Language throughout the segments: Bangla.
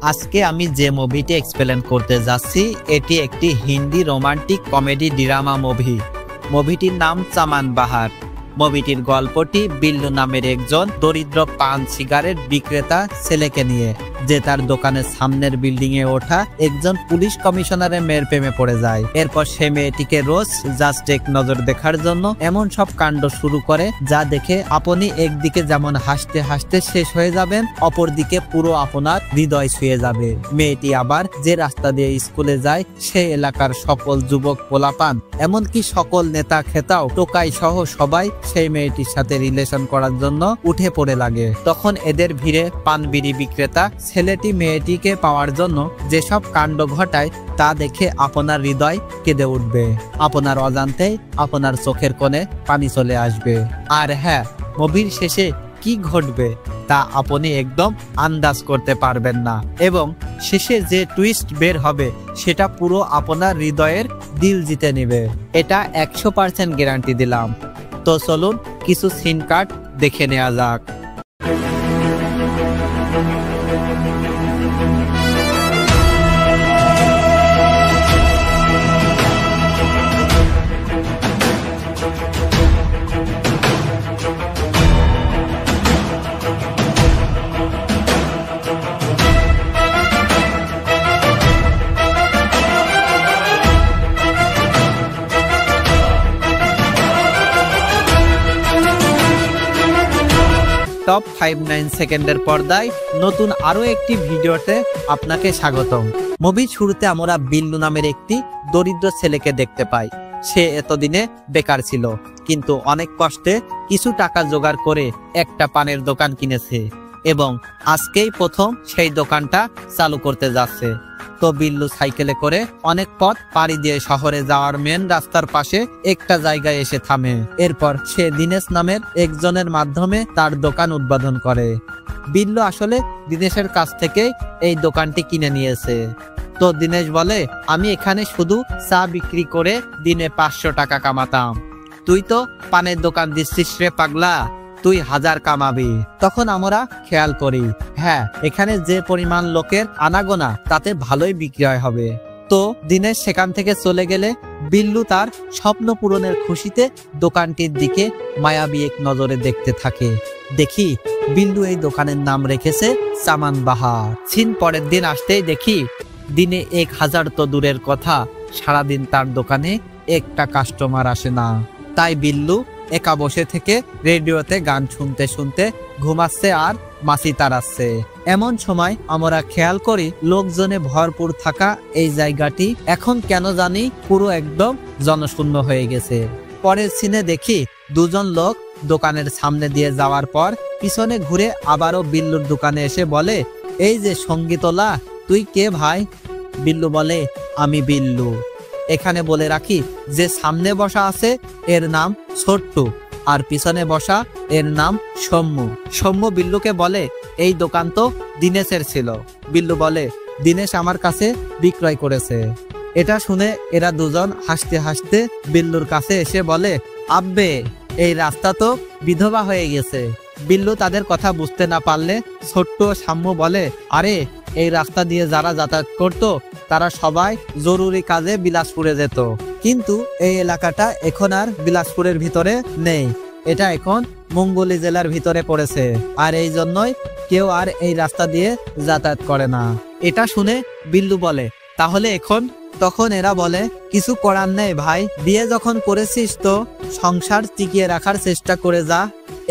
আজকে আমি যে মুভিটি এক্সপ্লেন করতে যাচ্ছি এটি একটি Hindi romantic comedy drama movie. মুভিটির নাম চামান বাহার। মুভিটির গল্পটি বিল্লু নামের একজন দরিদ্র পান সিগারেট বিক্রেতা ছেলেকে নিয়ে, যে তার দোকানের সামনের বিল্ডিং এ ওঠা একজন পুলিশ কমিশনারের মেয়ের প্রেমে পড়ে যায়। এরপর সে মেয়েটিকে রোজ জাস্ট এক নজর দেখার জন্য এমন সব কাণ্ড শুরু করে যা দেখে আপনি একদিকে যেমন হাসতে হাসতে শেষ হয়ে যাবেন, অপরদিকে পুরো আপনার হৃদয় ছুঁয়ে যাবে। মেয়েটি আবার যে রাস্তা দিয়ে স্কুলে যায় সে এলাকার সকল যুবক পোলাপান এমনকি সকল নেতা খেতাও টোকাই সহ সবাই সেই মেয়েটির সাথে রিলেশন করার জন্য উঠে পড়ে লাগে। তখন এদের ভিড়ে পানবিড়ি বিক্রেতা ছেলেটি মেয়েটিকে পাওয়ার জন্য যেসব কাণ্ড ঘটায় তা দেখে আপনার হৃদয় কেঁদে উঠবে। আপনার অজান্তেই আপনার চোখের কোণে পানি চলে আসবে। আর হ্যাঁ, মুভির শেষে কি ঘটবে তা আপনি একদম আন্দাজ করতে পারবেন না, এবং শেষে যে টুইস্ট বের হবে সেটা পুরো আপনার হৃদয়ের দিল জিতে নেবে। এটা 100% গ্যারান্টি দিলাম। তো চলুন কিছু সিন কাট দেখে নেওয়া যাক। টপ 5-9 সেকেন্ডের পর্দায় নতুন আরো একটি ভিডিওতে আপনাকে স্বাগতম। মুভির শুরুতে আমরা বিল্লু নামের একটি দরিদ্র ছেলেকে দেখতে পাই। সে এতদিনে বেকার ছিল, কিন্তু অনেক কষ্টে কিছু টাকা জোগাড় করে একটা পানের দোকান কিনেছে এবং আজকেই প্রথম সেই দোকানটা চালু করতে যাচ্ছে। তো বিল্লু সাইকেলে করে অনেক পথ পাড়ি দিয়ে শহরে যাওয়ার মেন রাস্তার পাশে একটা জায়গায় এসে থামে। এরপর সে দীনেশ নামের একজনের মাধ্যমে তার দোকান উদ্বোধন করে। বিল্লু আসলে দীনেশের কাছ থেকে এই দোকানটি কিনে নিয়েছে। তো দীনেশ বলে, আমি এখানে শুধু চা বিক্রি করে দিনে 500 টাকা কামাতাম, তুই তো পানের দোকান দিচ্ছিস রে পাগলা, তুই 1000 কামাবি। তখন আমরা খেয়াল করি, হ্যাঁ, এখানে যে পরিমাণ লোকের আনাগোনা তাতে ভালোই বিক্রয় হবে। তো দিনেশ সেখান থেকে চলে গেলে বিল্লু তার স্বপ্ন পূরণের খুশিতে দোকানটির দিকে মায়াবী এক নজরে দেখতে থাকে। দেখি বিল্লু এই দোকানের নাম রেখেছে চামান বাহার। সিন পরের দিন আসতেই দেখি দিনে 1000 তো দূরের কথা, সারাদিন তার দোকানে একটা কাস্টমার আসে না। তাই বিল্লু একা বসে থেকে রেডিওতে গান শুনতে শুনতে ঘুমাচ্ছে আর মাছি তাড়াচ্ছে। এমন সময় আমরা খেয়াল করি লোকজনে ভরপুর থাকা এই জায়গাটি এখন কেন জানি পুরো একদম জনশূন্য হয়ে গেছে। পরের সিনে দেখি দুজন লোক দোকানের সামনে দিয়ে যাওয়ার পর পিছনে ঘুরে আবারও বিল্লুর দোকানে এসে বলে, এই যে সঙ্গীতলা, তুই কে ভাই? বিল্লু বলে, আমি বিল্লু। এখানে বলে রাখি যে সামনে বসা আছে এর নাম ছোট্টু, আর পিছনে বসা এর নাম সৌম্য। সৌম্য বিল্লুকে বলে, এই দোকান তো দীনেশের ছিল। বিল্লু বলে, দীনেশ আমার কাছে বিক্রয় করেছে। এটা শুনে এরা দুজন হাসতে হাসতে বিল্লুর কাছে এসে বলে, আব্বে, এই রাস্তা তো বিধবা হয়ে গেছে। বিল্লু তাদের কথা বুঝতে না পারলে ছোট্ট ও সাম্য বলে, আরে, এই রাস্তা দিয়ে যারা যাতায়াত করতো তারা সবাই জরুরি কাজে বিলাসপুরে যেত, কিন্তু এই এলাকাটা এখন আর বিলাসপুরের ভিতরে নেই, এটা এখন মঙ্গলি জেলার ভিতরে পড়েছে, আর এই জন্যই কেউ আর এই রাস্তা দিয়ে যাতায়াত করে না। এটা শুনে বিল্লু বলে, তাহলে এখন? তখন এরা বলে, কিছু করার নেই ভাই, বিয়ে যখন করেছিস তো সংসার টিকিয়ে রাখার চেষ্টা করে যা।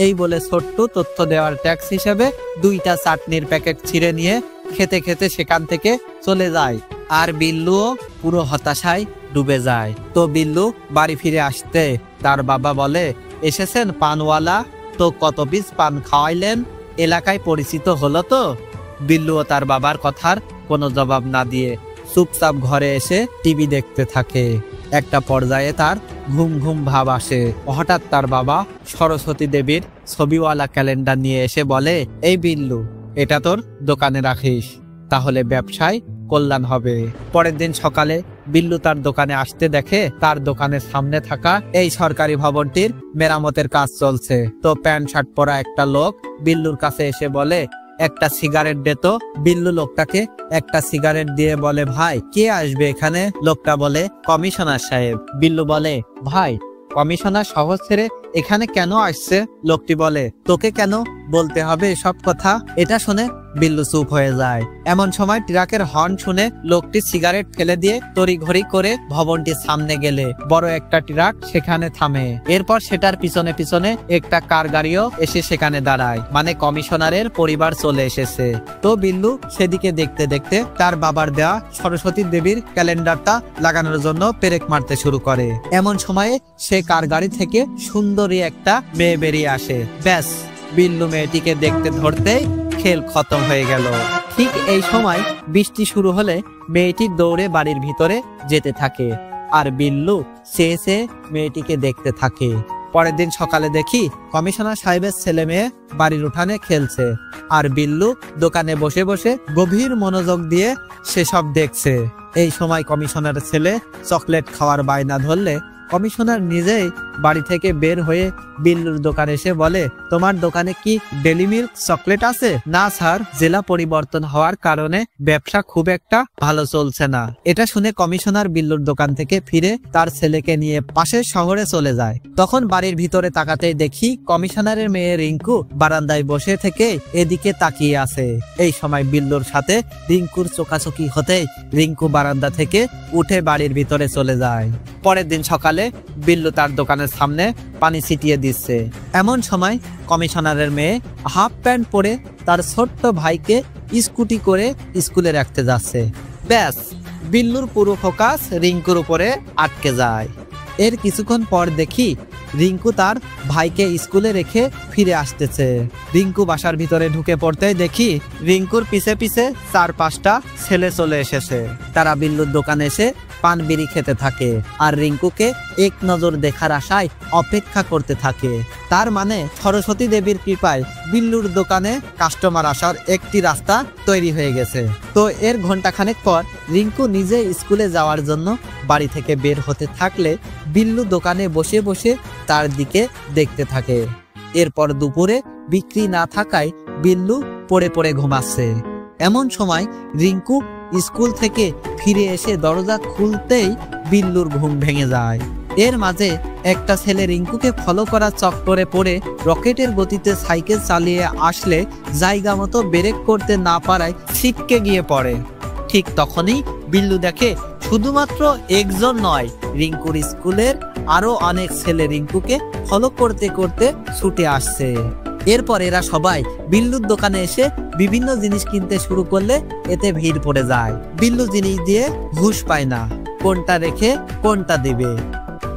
এই বলে ছোট্ট তথ্য দেওয়ার ট্যাক্স হিসেবে 2টা চাটনির প্যাকেট ছিঁড়ে নিয়ে খেতে খেতে সেখান থেকে চলে যায়, আর বিল্লুও পুরো হতাশায় ডুবে যায়। তো বিল্লু বাড়ি ফিরে আসতে তার বাবা বলে, এসেছেন পানওয়ালা, তো কত পিস পান খাওয়াইলেন? এলাকায় পরিচিত হলো তো? বিল্লুও তার বাবার কথার কোনো জবাব না দিয়ে চুপচাপ ঘরে এসে টিভি দেখতে থাকে। একটা পর্যায়ে তার ঘুম ঘুম ভাব আসে। হঠাৎ তার বাবা সরস্বতী দেবীর ছবিওয়ালা ক্যালেন্ডার নিয়ে এসে বলে, এই বিল্লু, এটা তোর দোকানে রাখিস, তাহলে ব্যবসায় কল্যাণ হবে। পরের দিন সকালে বিল্লু তার দোকানে আসতে দেখে তার দোকানের সামনে থাকা এই সরকারি ভবনটির মেরামতের কাজ চলছে। তো প্যান্ট শার্ট পরা একটা লোক বিল্লুর কাছে এসে বলে, একটা সিগারেট দে তো। বিল্লু লোকটাকে একটা সিগারেট দিয়ে বলে, ভাই কে আসবে এখানে? লোকটা বলে, কমিশনার সাহেব। বিল্লু বলে, ভাই কমিশনার শহর ছেড়ে এখানে কেন আসছে? লোকটি বলে, তোকে কেন বলতে হবে সব কথা? এটা শুনে বিল্লু চুপ হয়ে যায়। এমন সময় ট্রাকের হর্ন শুনে লোকটি সিগারেট ফেলে দিয়ে তড়িঘড়ি করে ভবনটির সামনে গেলে বড় একটা ট্রাক সেখানে থামে। এরপর সেটার পিছনে পিছনে একটা কার গাড়িও এসে সেখানে দাঁড়ায়, মানে কমিশনারের পরিবার চলে এসেছে। তো বিল্লু সেদিকে দেখতে দেখতে তার বাবার দেওয়া সরস্বতী দেবীর ক্যালেন্ডারটা লাগানোর জন্য পেরেক মারতে শুরু করে। এমন সময়ে সে কার গাড়ি থেকে সুন্দরী একটা মেয়ে বেরিয়ে আসে। ব্যাস, বিল্লু মেয়েটিকে দেখতে ধরতেই খেল খতম হয়ে গেল। ঠিক এই সময় বৃষ্টি শুরু হলে মেয়েটি দৌড়ে বাড়ির ভিতরে যেতে থাকে, আর বিল্লু চেয়ে চেয়ে মেয়েটিকে দেখতে থাকে। পরের দিন সকালে দেখি কমিশনার সাহেবের ছেলে মেয়ে বাড়ির উঠানে খেলছে, আর বিল্লু দোকানে বসে বসে গভীর মনোযোগ দিয়ে সেসব দেখছে। এই সময় কমিশনারের ছেলে চকলেট খাওয়ার বায়না ধরলে কমিশনার নিজেই বাড়ি থেকে বের হয়ে বিল্লুর দোকানে এসে বলে, তোমার দোকানে কি ডেলি মিল্ক চকলেট আছে? না স্যার, জেলা পরিবর্তন হওয়ার কারণে ব্যবসা খুব একটা ভালো চলছে না। এটা শুনে কমিশনার বিল্লুর দোকান থেকে ফিরে তার ছেলেকে নিয়ে পাশের শহরে চলে যায়। তখন বাড়ির ভিতরে তাকাতেই দেখি কমিশনারের মেয়ে রিঙ্কু বারান্দায় বসে থেকে এদিকে তাকিয়ে আছে। এই সময় বিল্লুর সাথে রিঙ্কুর চোখাচোখি হতেই রিঙ্কু বারান্দা থেকে উঠে বাড়ির ভিতরে চলে যায়। পরের দিন সকালে বিল্লু তার দোকানের সামনে পানি ছিটিয়ে দিচ্ছে। এমন সময় কমিশনারের মেয়ে হাফ প্যান্ট পরে তার ছোট্ট ভাইকে স্কুটি করে স্কুলে রাখতে যাচ্ছে। ব্যাস, বিল্লুর পুরো ফোকাস রিঙ্কুর উপরে আটকে যায়। এর কিছুক্ষণ পর দেখি রিঙ্কু তার ভাইকে স্কুলে রেখে ফিরে আসতেছে। রিঙ্কু বাসার ভিতরে ঢুকে পড়তেই দেখি রিঙ্কুর পিছে পিছে 4-5টা ছেলে চলে এসেছে। তারা বিল্লুর দোকানে এসে পান বিড়ি খেতে থাকে আর রিঙ্কুকে এক নজর দেখার আশায় অপেক্ষা করতে থাকে। তার মানে সরস্বতী দেবীর কৃপায় বিল্লুর দোকানে কাস্টমার আসার একটি রাস্তা তৈরি হয়ে গেছে। তো এর ঘন্টাখানেক পর রিঙ্কু নিজে স্কুলে যাওয়ার জন্য বাড়ি থেকে বের হতে থাকলে বিল্লু দোকানে বসে বসে তার দিকে দেখতে থাকে। এরপর দুপুরে বিক্রি না থাকায় বিল্লু পড়ে পড়ে ঘুমাচ্ছে। এমন সময় রিঙ্কু স্কুল থেকে ফিরে এসে দরজা খুলতেই বিল্লুর ঘুম ভেঙে যায়। এর মাঝে একটা ছেলে রিঙ্কুকে ফলো করার চক্করে পড়ে রকেটের গতিতে সাইকেল চালিয়ে আসলে জায়গা মতো ব্রেক করতে না পারায় ছিটকে গিয়ে পড়ে। ঠিক তখনই বিল্লু দেখে শুধুমাত্র একজন নয়, রিঙ্কুর স্কুলের আরো অনেক ছেলে রিঙ্কুকে ফলো করতে করতে ছুটে আসছে। এরপর এরা সবাই বিল্লুর দোকানে এসে বিভিন্ন জিনিস কিনতে শুরু করলে এতে ভিড় পড়ে যায়। বিল্লু জিনিস দিয়ে হুঁশ পায় না কোনটা রেখে কোনটা দিবে।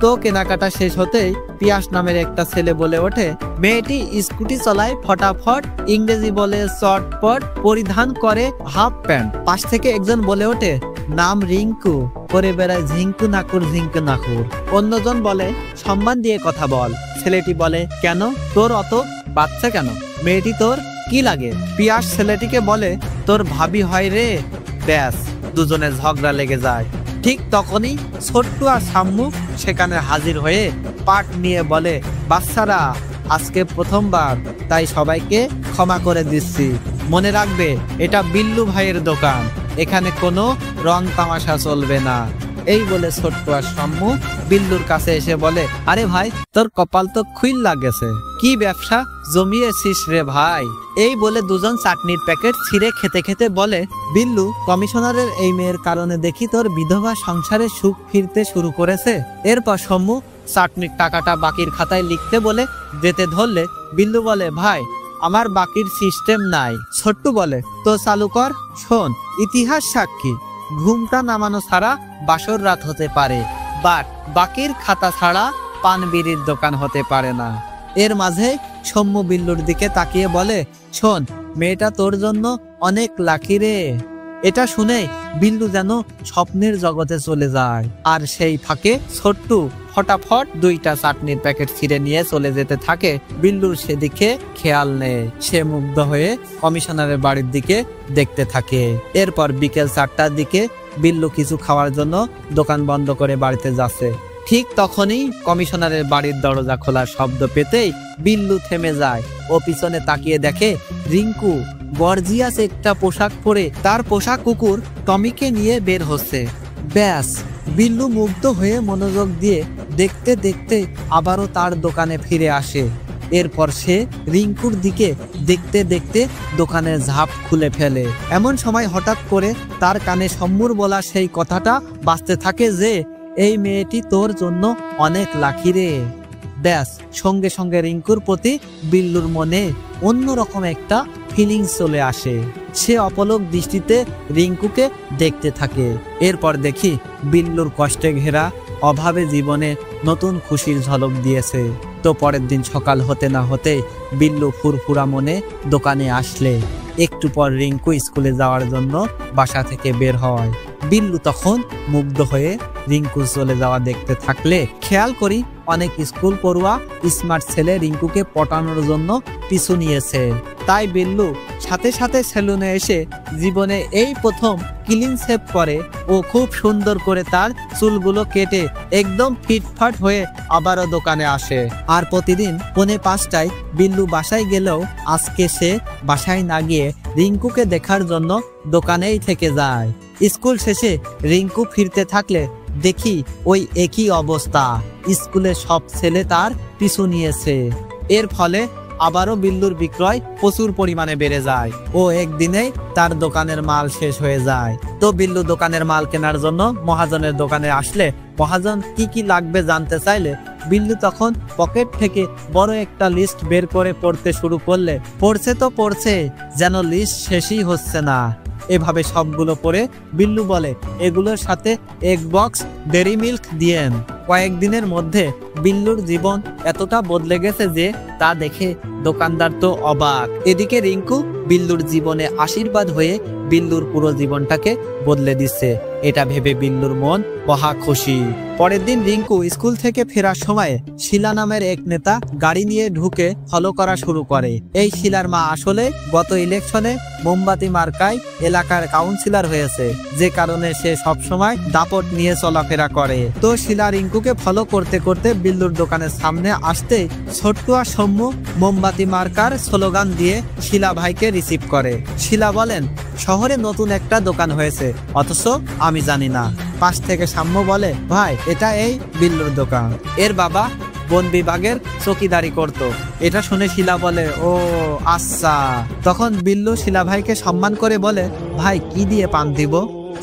তো কেনাকাটা শেষ হতেই পিয়াস নামের একটা ছেলে বলে ওঠে, মেয়েটি স্কুটি চালায় ফটাফট, ইংরেজি বলে চটপট, পরিধান করে হাফ প্যান্ট। পাশ থেকে একজন বলে ওঠে, নাম রিঙ্কু, করে বেড়ায় ঝিঙ্কু নাকুর ঝিঙ্কু নাকুর। অন্যজন বলে, সম্মান দিয়ে কথা বল। ছেলেটি বলে, কেন, তোর অত বাচ্চা কেন? মেয়েটি তোর কি লাগে? পিয়াস ছেলেটিকে বলে, তোর ভাবি হয় রে। ব্যাস, দুজনে ঝগড়া লেগে যায়। ঠিক তখনই ছোট্টু আর সাম্মু সেখানে হাজির হয়ে পাট নিয়ে বলে, বাচ্চারা আজকে প্রথমবার, তাই সবাইকে ক্ষমা করে দিচ্ছি। মনে রাখবে এটা বিল্লু ভাইয়ের দোকান, এখানে কোনো রং তামাশা চলবে না। এই বলে ছোট্টু আর সাম্মু বিল্লুর কাছে এসে বলে, আরে ভাই, তোর কপাল তো খুইল লাগেছে, কি ব্যবসা জমিয়েছিস রে ভাই। এই বলে দুজন চাটনির প্যাকেট ছিঁড়ে খেতে খেতে বলে, বিল্লু, কমিশনারের এই মেয়ের কারণে দেখি তোর বিধবা সংসারে সুখ ফিরতে শুরু করেছে। এরপর সম্মু চাটনির টাকাটা বাকির খাতায় লিখতে বলে যেতে ধরলে বিল্লু বলে, ভাই আমার বাকির সিস্টেম নাই। ছোট্টু বলে, তো চালু কর। শোন, ইতিহাস সাক্ষী, ঘুমটা নামানো ছাড়া বাসর রাত হতে পারে, বাট বাকির খাতা ছাড়া পান বিড়ির দোকান হতে পারে না। এর মাঝে সম্মু বিল্লুর দিকে তাকিয়ে বলে, শোন, মেয়েটা তোর জন্য অনেক লাকি রে। এটা শুনে বিল্লু যেন স্বপ্নের জগতে চলে যায়। আর সেই ফাঁকে ছোট্টু ফটাফট 2টা চাটনির প্যাকেট ছিঁড়ে নিয়ে চলে যেতে থাকে। বিল্লুর সেদিকে খেয়াল নেই, সে মুগ্ধ হয়ে কমিশনারের বাড়ির দিকে দেখতে থাকে। এরপর বিকেল 4টার দিকে বিল্লু কিছু খাওয়ার জন্য দোকান বন্ধ করে বাড়িতে যাচ্ছে। ঠিক তখনই কমিশনারের বাড়ির দরজা খোলার শব্দ পেতেই বিল্লু থেমে যায় ও পিছনে তাকিয়ে দেখে রিঙ্কু গর্জিয়াস একটা পোশাক পরে তার পোষা কুকুর টমিকে নিয়ে বের হচ্ছে। ব্যাস, বিল্লু মুগ্ধ হয়ে মনোযোগ দিয়ে দেখতে দেখতে আবারও তার দোকানে ফিরে আসে। এরপর সে রিঙ্কুর দিকে দেখতে দেখতে দোকানের ঝাঁপ খুলে ফেলে। এমন সময় হঠাৎ করে তার কানে সম্মুর বলা সেই কথাটা বাজতে থাকে যে এই মেয়েটি তোর জন্য অনেক লাকি রে। ব্যাস, সঙ্গে সঙ্গে রিঙ্কুর প্রতি বিল্লুর মনে অন্যরকম একটা ফিলিংস চলে আসে। সে অপলক দৃষ্টিতে রিঙ্কুকে দেখতে থাকে। এরপর দেখি বিল্লুর কষ্টে ঘেরা অভাবে জীবনে নতুন খুশির ঝলক দিয়েছে। তো পরের দিন সকাল হতে না হতে বিল্লু ফুরফুরা মনে দোকানে আসলে একটু পর রিঙ্কু স্কুলে যাওয়ার জন্য বাসা থেকে বের হয়। বিল্লু তখন মুগ্ধ হয়ে রিঙ্কু চলে যাওয়া দেখতে থাকলে খেয়াল করি অনেক স্কুল পড়ুয়া স্মার্ট ছেলে রিঙ্কুকে পটানোর জন্য পিছু নিয়েছে। তাই বিল্লু সাথে সাথে সেলুনে এসে জীবনে এই প্রথম ক্লিন শেভ করে ও খুব সুন্দর করে তার চুলগুলো কেটে একদম ফিটফাট হয়ে আবারও দোকানে আসে। আর প্রতিদিন 4:45টায় বিল্লু বাসায় গেলেও আজকে সে বাসায় না গিয়ে রিঙ্কুকে দেখার জন্য দোকানেই থেকে যায়। স্কুল শেষে রিঙ্কু ফিরতে থাকলে দেখি ওই একই অবস্থা, স্কুলে সব ছেলে তার পিছু নিয়েছে। এর ফলে আবারও বিল্লুর বিক্রয় প্রচুর পরিমাণে বেড়ে যায় ও একদিনেই তার দোকানের মাল শেষ হয়ে যায়। তো বিল্লু দোকানের মাল কেনার জন্য মহাজনের দোকানে আসলে মহাজন কি কি লাগবে জানতে চাইলে বিল্লু তখন পকেট থেকে বড় একটা লিস্ট বের করে পড়তে শুরু করলে পড়ছে তো পড়ছে, যেন লিস্ট শেষই হচ্ছে না। এভাবে সবগুলো পরে বিল্লু বলে এগুলোর সাথে এক বক্স ডেরি মিল্ক দিয়েন। কয়েকদিনের মধ্যে বিল্লুর জীবন এতটা বদলে গেছে যে তা দেখে দোকানদার তো অবাক। এদিকে রিঙ্কু বিল্লুর জীবনে আশীর্বাদ হয়ে বিল্লুর পুরো জীবনটাকে বদলে দিচ্ছে। এটা ভেবে বিল্লুর মন মহা খুশি। পরের দিন রিঙ্কু স্কুল থেকে ফেরার সময় শিলা নামের এক নেতা গাড়ি নিয়ে ঢুকে ফলো করা শুরু করে। এই শিলার মা আসলে গত ইলেকশনে মোমবাতি মার্কায় এলাকার কাউন্সিলর হয়েছে, যে কারণে সে সবসময় দাপট নিয়ে চলাফেরা করে। তো শিলা রিঙ্কুকে ফলো করতে করতে বিল্লুর দোকানের সামনে আসতে ছোট্ট আর সৌম্য মোমবাতি মার্কার স্লোগান দিয়ে শিলা ভাইকে রিসিভ করে। শিলা বলেন শহরে নতুন একটা দোকান হয়েছে, অথচ আমি জানি না। পাশ থেকে সাম্য বলে ভাই এটা এই বিল্লুর দোকান, এর বাবা বন বিভাগের চৌকিদারি করত। এটা শুনে শিলা বলে ও আচ্ছা। তখন বিল্লু শিলা ভাইকে সম্মান করে বলে ভাই কি দিয়ে পান দিব?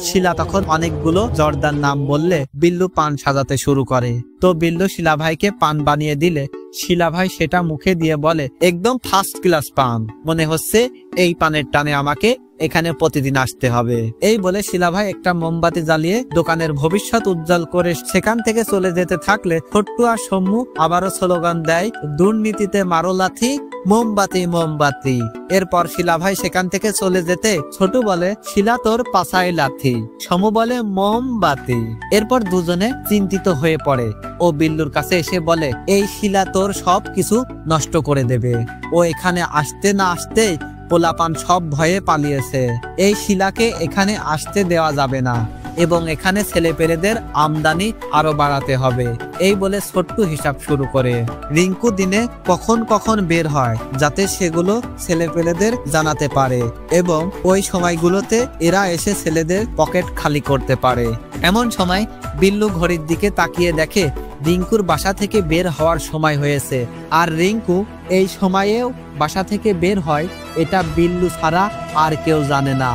শিলা তখন অনেকগুলো জর্দার নাম বললে বিল্লু পান সাজাতে শুরু করে। তো বিল্লু শিলা ভাইকে পান বানিয়ে দিলে শিলা ভাই সেটা মুখে দিয়ে বলে একদম ফার্স্ট ক্লাস পান, মনে হচ্ছে এই পানের টানে আমাকে এখানে প্রতিদিন আসতে হবে। এই বলে শিলা ভাই একটা মোমবাতি জ্বালিয়ে দোকানের ভবিষ্যৎ উজ্জ্বল করে সেখান থেকে চলে যেতে থাকলে ছোট্টু আর সম্মু আবারও স্লোগান দেয় দুর্নীতিতে মারো লাথি, মোমবাতি মোমবাতি। এরপর শিলা ভাই সেখান থেকে চলে যেতে ছোটু বলে শিলা তোর পাছায় লাথি, সমু বলে মোমবাতি। এরপর দুজনে চিন্তিত হয়ে পড়ে ও বিল্লুর কাছে এসে বলে এই শিলা তোর সব কিছু নষ্ট করে দেবে। ও এখানে আসতে না আসতে পোলাপান সব ভয়ে পালিয়েছে। এই শিলাকে এখানে আসতে দেওয়া যাবে না এবং এখানে ছেলেপেলেদের আমদানি আরো বাড়াতে হবে। এই বলে ছোট্ট হিসাব শুরু করে। রিঙ্কু দিনে কখন কখন বের হয় যাতে সেগুলো ছেলেপেলেদের জানাতে পারে এবং ওই সময়গুলোতে এরা এসে ছেলেদের পকেট খালি করতে পারে। এমন সময় বিল্লু ঘড়ির দিকে তাকিয়ে দেখে রিঙ্কুর বাসা থেকে বের হওয়ার সময় হয়েছে। আর রিঙ্কু এই সময়েও বাসা থেকে বের হয় এটা বিল্লু ছাড়া আর কেউ জানে না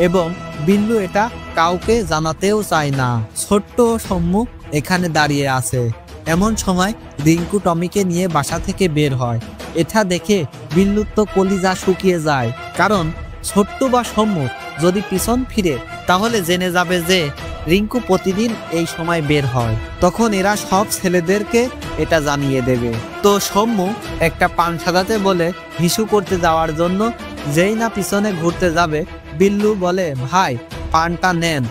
এবং বিল্লু এটা কাউকে জানাতেও চায় না। ছোট্ট সম্মুখ এখানে দাঁড়িয়ে আছে। এমন সময় রিঙ্কু টমিকে নিয়ে বাসা থেকে বের হয়। এটা দেখে বিল্লুর তো কলিজা শুকিয়ে যায়, কারণ ছোট্ট বা সম্মুখ যদি পিছন ফিরে তাহলে জেনে যাবে যে রিঙ্কু প্রতিদিন এই সময় বের হয়। তখন এরা সব ছেলেদেরকে এটা জানিয়ে দেবে। তো সম্মু একটা পান সাজাতে বলে হিসু করতে যাওয়ার জন্য যেই না পিছনে ঘুরতে যাবে বিল্লু বলে ভাই পানটা নেন।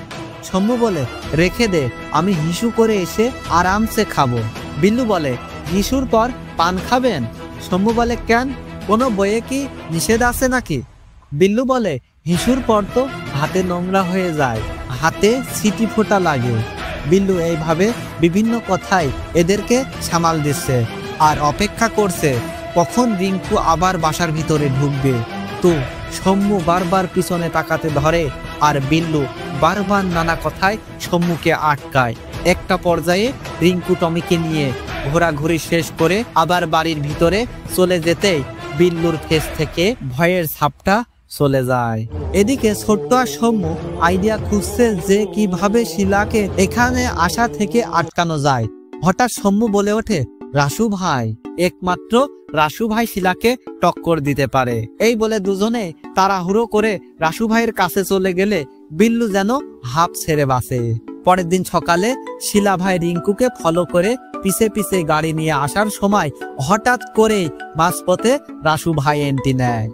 সম্মু বলে রেখে দে, আমি হিসু করে এসে আরামসে খাবো। বিল্লু বলে হিসুর পর পান খাবেন? সম্মু বলে কেন, কোনো বইয়ে কি নিষেধ আছে নাকি? বিল্লু বলে হিসুর পর তো হাতে নোংরা হয়ে যায়, হাতে ছিটি ফোঁটা লাগে। বিল্লু এইভাবে বিভিন্ন কথায় এদেরকে সামাল দিচ্ছে আর অপেক্ষা করছে কখন রিঙ্কু আবার বাসার ভিতরে ঢুকবে। তো শম্ভু বারবার পিছনে তাকাতে ধরে আর বিল্লু বারবার নানা কথায় শম্ভুকে আটকায়। একটা পর্যায়ে রিঙ্কু টমিকে নিয়ে ঘোরাঘুরি শেষ করে আবার বাড়ির ভিতরে চলে যেতেই বিল্লুর ফেস থেকে ভয়ের ছাপটা চলে যায়। এদিকে ছোট্ট আর শম্ভু আইডিয়া খুঁজছে যে কিভাবে শিলাকে এখানে আসা থেকে আটকানো যায়। হঠাৎ শম্ভু বলে ওঠে, রাসু ভাই, একমাত্র রাসু ভাই শিলাকে টক্কর দিতে পারে। এই বলে দুজনে তাড়াহুড়ো করে রাসু ভাইয়ের কাছে চলে গেলে বিল্লু যেন হাঁপ ছেড়ে বাঁচে। পরের দিন সকালে শিলা ভাই রিঙ্কুকে ফলো করে পিছে পিছে গাড়ি নিয়ে আসার সময় হঠাৎ করে মাঝপথে রাসু ভাই এন্ট্রি নেয়।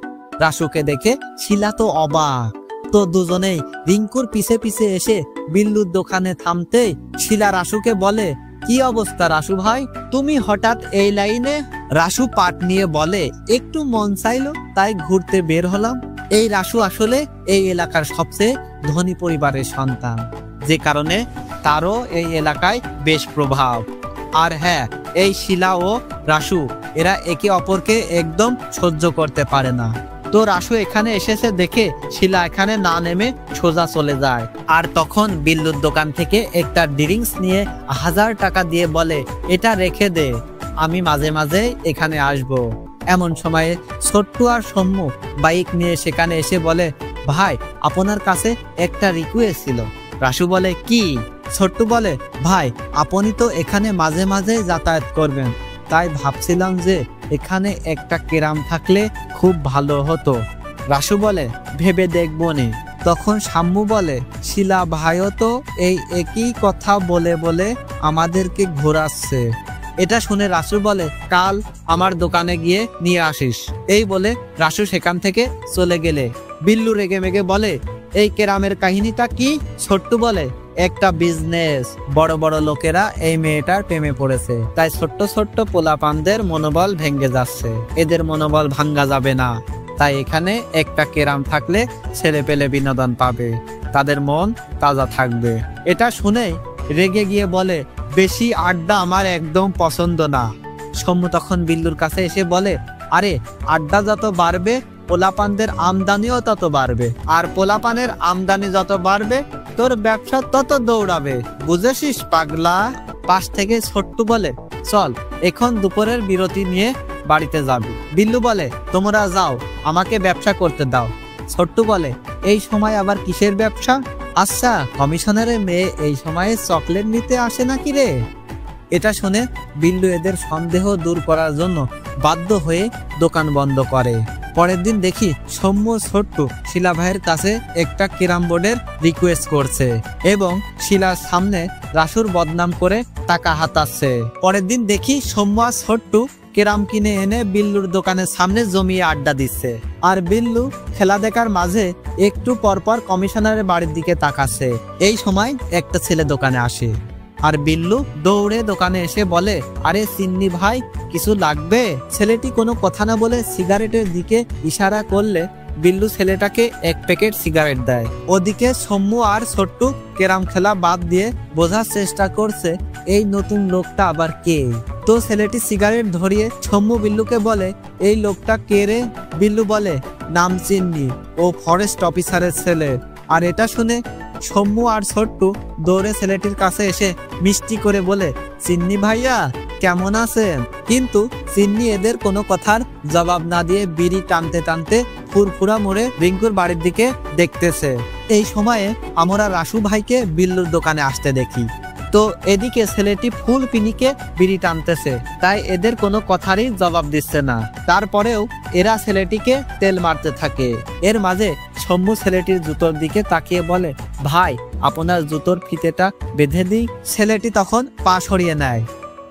রাসুকে দেখে শিলা তো অবাক। তো দুজনেই রিঙ্কুর পিছে পিছে এসে বিল্লুর দোকানে থামতেই শিলা রাসুকে বলে, কি অবস্থা রাসু ভাই, তুমি হঠাৎ এই লাইনে? রাসু পাট নিয়ে বলে, একটু মন চাইলো তাই ঘুরতে বের হলাম। এই রাসু আসলে এই এলাকার সবচেয়ে ধনী পরিবারের সন্তান, যে কারণে তারও এই এলাকায় বেশ প্রভাব। আর হ্যাঁ, এই শিলা ও রাসু এরা একে অপরকে একদম সহ্য করতে পারে না। তো রাসু এখানে এসেছে দেখে শিলা এখানে না নেমে সোজা চলে যায়। আর তখন বিল্লুর দোকান থেকে একটা ড্রিঙ্কস নিয়ে 1000 টাকা দিয়ে বলে, এটা রেখে দে, আমি মাঝে মাঝে এখানে আসব। এমন সময়ে ছোট্টু আর শম্ভু বাইক নিয়ে সেখানে এসে বলে, ভাই আপনার কাছে একটা রিকোয়েস্ট ছিল। রাসু বলে, কি? ছোট্টু বলে, ভাই আপনি তো এখানে মাঝে মাঝে যাতায়াত করবেন, তাই ভাবছিলাম যে এখানে একটা কেরাম থাকলে খুব ভালো হতো। রাসু বলে, ভেবে দেখবো নে। তখন শাম্মু বলে, শিলা ভাইও তো এই একই কথা বলে বলে আমাদেরকে ঘোরাচ্ছে। এটা শুনে রাসু বলে, কাল আমার দোকানে গিয়ে নিয়ে আসিস। এই বলে রাসু সেখান থেকে চলে গেলে বিল্লু রেগে মেগে বলে, এই কেরামের কাহিনীটা কি? ছোট্টু বলে, একটা বিজনেস, বড় বড় লোকেরা এই মেয়েটার প্রেমে পড়েছে, তাই ছোট্ট ছোট্ট পোলাপানদের মনোবল ভেঙে যাচ্ছে। এদের মনোবল ভাঙ্গা যাবে না, তাই এখানে একটা কেরাম থাকলে ছেলে পেলে বিনোদন পাবে, তাদের মন তাজা থাকবে। এটা শুনেই রেগে গিয়ে বলে, বেশি আড্ডা আমার একদম পছন্দ না। শম্ভু তখন বিল্লুর কাছে এসে বলে, আরে আড্ডা যত বাড়বে পোলাপানদের আমদানিও তত বাড়বে, আর পোলাপানের আমদানি যত বাড়বে তোর ব্যবসা তত দৌড়াবে, বুঝেছিস পাগলা? পাশ থেকে ছোট্টু বলে, চল এখন দুপুরের বিরতি নিয়ে বাড়িতে যাবি। বিল্লু বলে, তোমরা যাও, আমাকে ব্যবসা করতে দাও। ছোট্টু বলে, এই সময় আবার কিসের ব্যবসা? আচ্ছা, কমিশনারের মেয়ে এই সময়ে চকলেট নিতে আসে নাকি রে? এটা শুনে বিল্লু এদের সন্দেহ দূর করার জন্য বাধ্য হয়ে দোকান বন্ধ করে। পরের দিন দেখি শম্ভু ছোট্টু শিলা ভাইয়ের কাছে একটা ক্যারাম বোর্ডের রিকোয়েস্ট করছে এবং শিলার সামনে রাসুর বদনাম করে টাকা হাতাচ্ছে। পরের দিন দেখি শম্ভু আর ছোট্টু ক্যারাম কিনে এনে বিল্লুর দোকানের সামনে জমিয়ে আড্ডা দিচ্ছে, আর বিল্লু খেলা দেখার মাঝে একটু পরপর কমিশনারের বাড়ির দিকে তাকাচ্ছে। এই সময় একটা ছেলে দোকানে আসে, আর বিল্লু দৌড়ে দোকানে এসে বলে, আরে সিন্নি ভাই কিছু লাগবে? ছেলেটি কোনো কথা না বলে সিগারেটের দিকে ইশারা করলে বিল্লু ছেলেটাকে এক প্যাকেট সিগারেট দেয়। ওদিকে শম্ভু আর ছোট্টু ক্যারাম খেলা বাদ দিয়ে বোঝার চেষ্টা করছে এই নতুন লোকটা আবার কে। তো ছেলেটি সিগারেট ধরিয়ে শম্ভু বিল্লুকে বলে, এই লোকটা কে রে? বিল্লু বলে, নাম চিন্নি, ও ফরেস্ট অফিসারের ছেলে। আর এটা শুনে শম্ভু আর ছোট্টু দৌড়ে ছেলেটির কাছে এসে মিষ্টি করে বলে, চিন্নি ভাইয়া কেমন আছেন? কিন্তু চিন্নি এদের কোনো কথার জবাব না দিয়ে বিড়ি টানতে টানতে ফুরফুরা মোড়ে রিঙ্কুর বাড়ির দিকে দেখতেছে। এই সময়ে আমরা রাসু ভাইকে বিল্লুর দোকানে আসতে দেখি। তো এদিকে ছেলেটি ফুল পিনিকে বিড়ি টানতেছে, তাই এদের কোনো কথারই জবাব দিচ্ছে না। তারপরেও এরা ছেলেটিকে তেল মারতে থাকে। এর মাঝে শম্ভু ছেলেটির জুতোর দিকে তাকিয়ে বলে, ভাই আপনার জুতোর ফিতেটা বেঁধে দিই। ছেলেটি তখন পা সরিয়ে নেয়।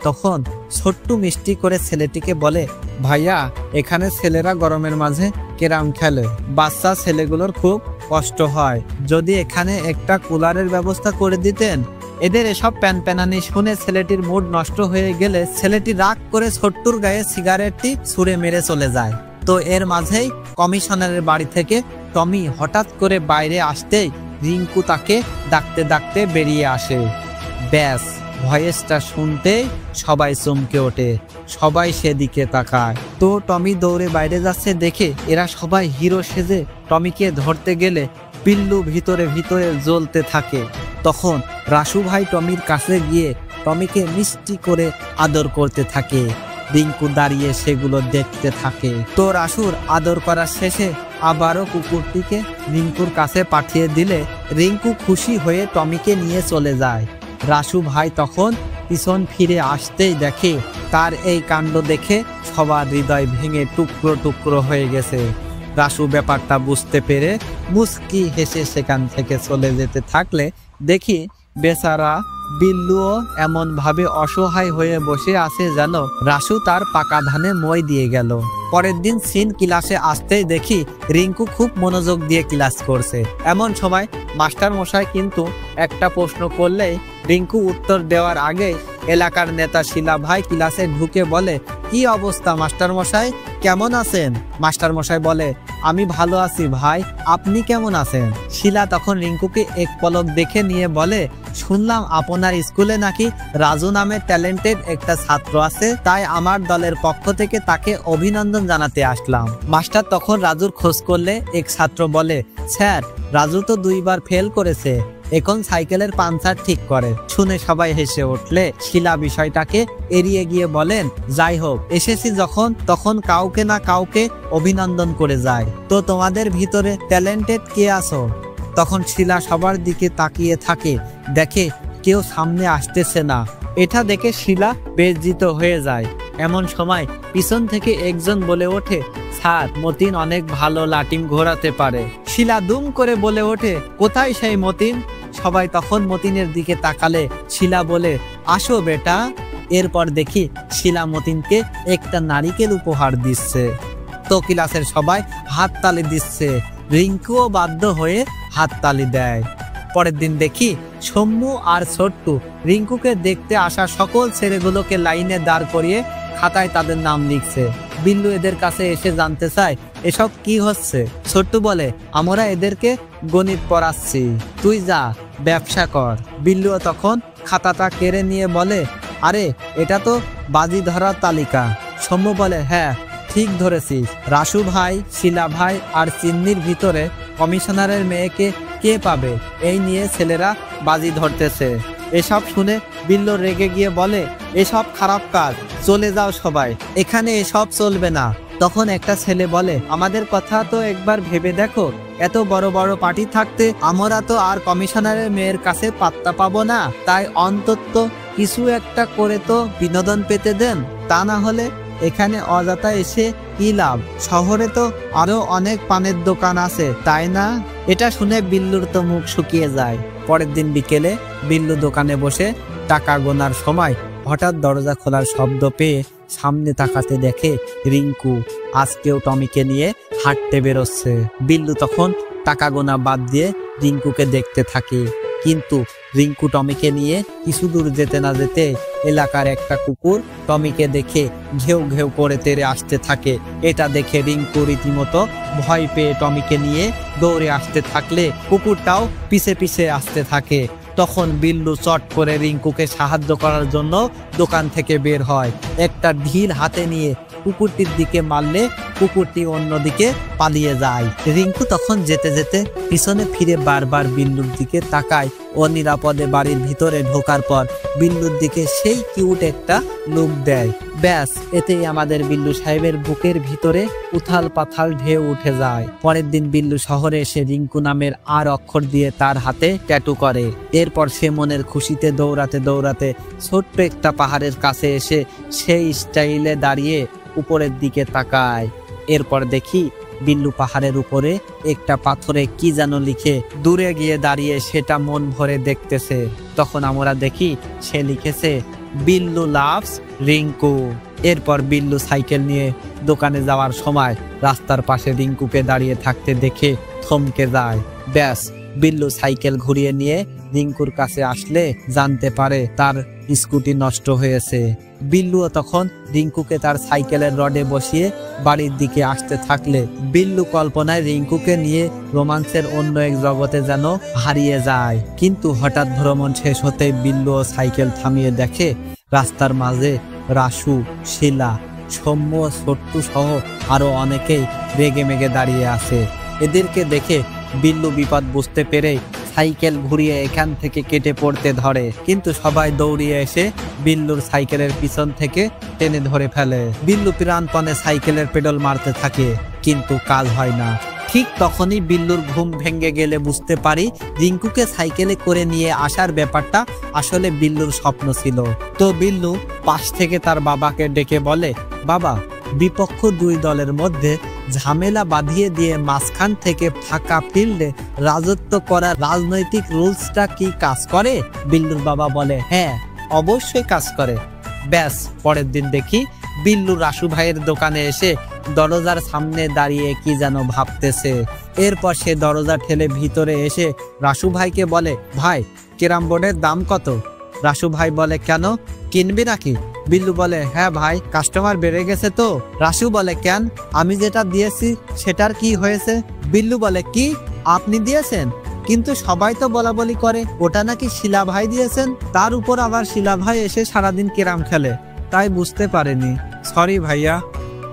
তখন ছোট্টু মিষ্টি করে ছেলেটিকে বলে, ভাইয়া এখানে ছেলেরা গরমের মাঝে ক্যারাম খেলে, বাচ্চা ছেলেগুলোর খুব কষ্ট হয়, যদি এখানে একটা কুলারের ব্যবস্থা করে দিতেন। এদের এসব প্যানপ্যানানি শুনে ছেলেটির মুড নষ্ট হয়ে গেলে ছেলেটি রাগ করে ছোট্টুর গায়ে সিগারেটটি ছুঁড়ে মেরে চলে যায়। তো এর মাঝেই কমিশনারের বাড়ি থেকে টমি হঠাৎ করে বাইরে আসতেই রিঙ্কু তাকে ডাকতে ডাকতে বেরিয়ে আসে। ব্যাস ভয়েসটা শুনতে সবাই চমকে ওঠে, সবাই সেদিকে তাকায়। তো টমি দৌড়ে বাইরে যাচ্ছে দেখে এরা সবাই হিরো সেজে টমিকে ধরতে গেলে বিল্লু ভিতরে ভিতরে জ্বলতে থাকে। তখন রাসু ভাই টমির কাছে গিয়ে টমিকে মিষ্টি করে আদর করতে থাকে। রিঙ্কু দাঁড়িয়ে সেগুলো দেখতে থাকে। তো রাসুর আদর করার শেষে আবারও কুকুরটিকে রিঙ্কুর কাছে পাঠিয়ে দিলে রিঙ্কু খুশি হয়ে টমিকে নিয়ে চলে যায়। রাসু ভাই তখন পিছন ফিরে আসতেই দেখে তার এই কাণ্ড দেখে সবার হৃদয় ভেঙে টুকরো টুকরো হয়ে গেছে। রাসু ব্যাপারটা বুঝতে পেরে মুচকি হেসে সেখান থেকে চলে যেতে থাকলে দেখি বেচারা বিল্লুও এমন ভাবে অসহায় হয়ে বসে আছে যেন রাসু তার পাকা ধানে মই দিয়ে গেল। পরের দিন সিন ক্লাসে আসতেই দেখি রিঙ্কু খুব মনোযোগ দিয়ে ক্লাস করছে। এমন সময় মাস্টার মশাই কিন্তু একটা প্রশ্ন করলেই রিঙ্কু উত্তর দেওয়ার আগে এলাকার নেতা শিলা ভাই ক্লাসে ঢুকে বলে, কি অবস্থা মাস্টার মশাই, কেমন আছেন? মাস্টার মশাই বলে, আমি ভালো আছি ভাই, আপনি কেমন আছেন? শিলা তখন রিঙ্কুকে এক পলক দেখে নিয়ে বলে, শুনলাম আপনার স্কুলে নাকি রাজু নামের ট্যালেন্টেড একটা ছাত্র আছে, তাই আমার দলের পক্ষ থেকে তাকে অভিনন্দন জানাতে আসলাম। মাস্টার তখন রাজুর খোঁজ করলে এক ছাত্র বলে, স্যার রাজু তো 2 বার ফেল করেছে, এখন সাইকেলের পাঞ্চার ঠিক করে। শুনে সবাই হেসে উঠলে শিলা বিষয়টাকে এড়িয়ে গিয়ে বলেন, যাই হোক এসেছি যখন তখন কাউকে না কাউকে অভিনন্দন করে যায়। তো তোমাদের ভিতরে ট্যালেন্টেড কে আছো? তখন শিলা সবার দিকে তাকিয়ে থাকে, দেখে কেউ সামনে আসতেছে না। এটা দেখে শিলা বেজ্জিত হয়ে যায়। এমন সময় পিছন থেকে একজন বলে ওঠে, স্যার মতিন অনেক ভালো লাটিম ঘোরাতে পারে। শিলা দুম করে বলে ওঠে, কোথায় সেই মতিন? সবাই তখন মতিনের দিকে তাকালে শিলা বলে, আসো বেটা। এরপর দেখি শিলা মতিনকে একটা নারিকেল উপহার দিচ্ছে। তো ক্লাসের সবাই হাততালি দিচ্ছে, রিঙ্কুও বাধ্য হয়ে হাততালি দেয়। পরের দিন দেখি শম্মু আর ছোট্টু রিঙ্কুকে দেখতে আসা সকল ছেলেগুলোকে লাইনে দাঁড় করিয়ে খাতায় তাদের নাম লিখছে। বিল্লু এদের কাছে এসে জানতে চায়, এসব কি হচ্ছে? ছোট্টু বলে, আমরা এদেরকে গণিত পড়াচ্ছি, তুই যা ব্যবসা কর। বিল্লু তখন খাতাটা কেড়ে নিয়ে বলে, আরে এটা তো বাজি ধরার তালিকা। শম্মু বলে, হ্যাঁ ঠিক ধরেছিস, রাসু ভাই, শিলা ভাই আর চিন্নির ভিতরে কমিশনারের মেয়েকে কে পাবে, এই নিয়ে ছেলেরা বাজি ধরতেছে। এসব শুনে বিল্লু রেগে গিয়ে বলে, এসব খারাপ কাজ, চলে যাও সবাই, এখানে এসব চলবে না। তখন একটা ছেলে বলে, আমাদের কথা তো একবার ভেবে দেখো, এত বড় বড় পার্টি থাকতে আমরা তো আর কমিশনারের মেয়ের কাছে পাত্তা পাবো না, তাই অন্তত কিছু একটা করে তো বিনোদন পেতে দেন, তা না হলে এখানে অযথা এসে কি লাভ? শহরে তো আরো অনেক পানের দোকান আছে, তাই না? এটা শুনে বিল্লুর তো মুখ শুকিয়ে যায়। পরের দিন বিকেলে বিল্লু দোকানে বসে টাকা গোনার সময় হঠাৎ দরজা খোলার শব্দ পেয়ে সামনে তাকাতে দেখে রিঙ্কু আজকেও টমিকে নিয়ে হাঁটতে বেরোচ্ছে। বিল্লু তখন টাকা গোনা বাদ দিয়ে রিঙ্কুকে দেখতে থাকে, কিন্তু রিঙ্কু টমিকে নিয়ে কিছু দূর যেতে না যেতে এলাকার একটা কুকুর টমিকে দেখে ঘেউ ঘেউ করে তেড়ে আসতে থাকে। এটা দেখে রিঙ্কু রীতিমতো ভয় পেয়ে টমিকে নিয়ে দৌড়ে আসতে থাকলে কুকুরটাও পিছে পিছে আসতে থাকে। তখন বিল্লু চট করে রিঙ্কুকে সাহায্য করার জন্য দোকান থেকে বের হয়। একটা ঢিল হাতে নিয়ে কুকুরটির দিকে মারলে কুকুরটি অন্যদিকে পালিয়ে যায়। রিঙ্কু তখন যেতে যেতে পিছনে ফিরে বারবার বিল্লুর দিকে তাকায় ও নিরাপদে বাড়ির ভিতরে ঢোকার পর বিল্লুর দিকে সেই কিউট একটা লুক দেয়। ব্যাস, এতেই আমাদের বিল্লু সাহেবের বুকের ভিতরে উথাল পাথাল ঢেউ উঠে যায়। পরের দিন বিল্লু শহরে এসে রিঙ্কু নামের আর অক্ষর দিয়ে তার হাতে ট্যাটু করে। এরপর সে মনের খুশিতে দৌড়াতে দৌড়াতে ছোট্ট একটা পাহাড়ের কাছে এসে সেই স্টাইলে দাঁড়িয়ে উপরের দিকে তাকায়। এরপর দেখি বিল্লু পাহাড়ের উপরে একটা পাথরে কি যেন লিখে দূরে গিয়ে দাঁড়িয়ে সেটা মন ভরে দেখতেছে। তখন আমরা দেখি সে লিখেছে, বিল্লু লাভস রিঙ্কু। এরপর বিল্লু সাইকেল নিয়ে দোকানে যাওয়ার সময় রাস্তার পাশে রিঙ্কুকে দাঁড়িয়ে থাকতে দেখে থমকে যায়। ব্যাস, বিল্লু সাইকেল ঘুরিয়ে নিয়ে রিঙ্কুর কাছে আসলে জানতে পারে তার স্কুটি নষ্ট হয়েছে। বিল্লুও তখন রিঙ্কুকে তার সাইকেলের রডে বসিয়ে বাড়ির দিকে আসতে থাকলে বিল্লু কল্পনায় রিঙ্কুকে নিয়ে রোমান্সের অন্য এক জগতে যেন হারিয়ে যায়। কিন্তু হঠাৎ ভ্রমণ শেষ হতে বিল্লুও সাইকেল থামিয়ে দেখে রাস্তার মাঝে রাসু, শিলা, সৌম্য, ছোট্টু সহ আরো অনেকেই রেগে মেগে দাঁড়িয়ে আছে। এদেরকে দেখে বিল্লু বিপদ বুঝতে পেরে সাইকেল ঘুরিয়ে এখান থেকে কেটে পড়তে ধরে, কিন্তু সবাই দৌড়িয়ে এসে বিল্লুর সাইকেলের পিছন থেকে টেনে ধরে ফেলে। বিল্লু প্রাণপণে সাইকেলের পেডাল মারতে থাকে, কিন্তু কাজ হয় না। ঠিক তখনই বিল্লুর ঘুম ভেঙে গেলে বুঝতে পারি রিঙ্কুকে সাইকেলে করে নিয়ে আসার ব্যাপারটা আসলে বিল্লুর স্বপ্ন ছিল। তো বিল্লু পাশ থেকে তার বাবাকে ডেকে বলে, বাবা, বিপক্ষ দুই দলের মধ্যে ঝামেলা বাঁধিয়ে দিয়ে মাঝখান থেকে ফাঁকা ফিল্ডে রাজত্ব করা রাজনৈতিক রুলসটা কি কাজ করে? বিল্লুর বাবা বলে, হ্যাঁ, অবশ্যই কাজ করে। ব্যাস, পরের দিন দেখি বিল্লু রাসু ভাইয়ের দোকানে এসে দরজার সামনে দাঁড়িয়ে কি যেন ভাবতেছে। এরপর সে দরজা ঠেলে ভিতরে এসে রাসু ভাইকে বলে, ভাই, ক্যারাম বোর্ডের দাম কত? রাসু ভাই বলে, কেন, কিনবি নাকি? বিল্লু বলে, হ্যাঁ ভাই, কাস্টমার বেড়ে গেছে তো। রাসু বলে, কেন, আমি যেটা দিয়েছি সেটার কি হয়েছে? বিল্লু বলে, কি, আপনি দিয়েছেন? কিন্তু সবাই তো বলা বলি করে ওটা নাকি শিলা ভাই দিয়েছেন। তার উপর আবার শিলা ভাই এসে সারাদিন ক্যারাম খেলে, তাই বুঝতে পারেনি, সরি ভাইয়া।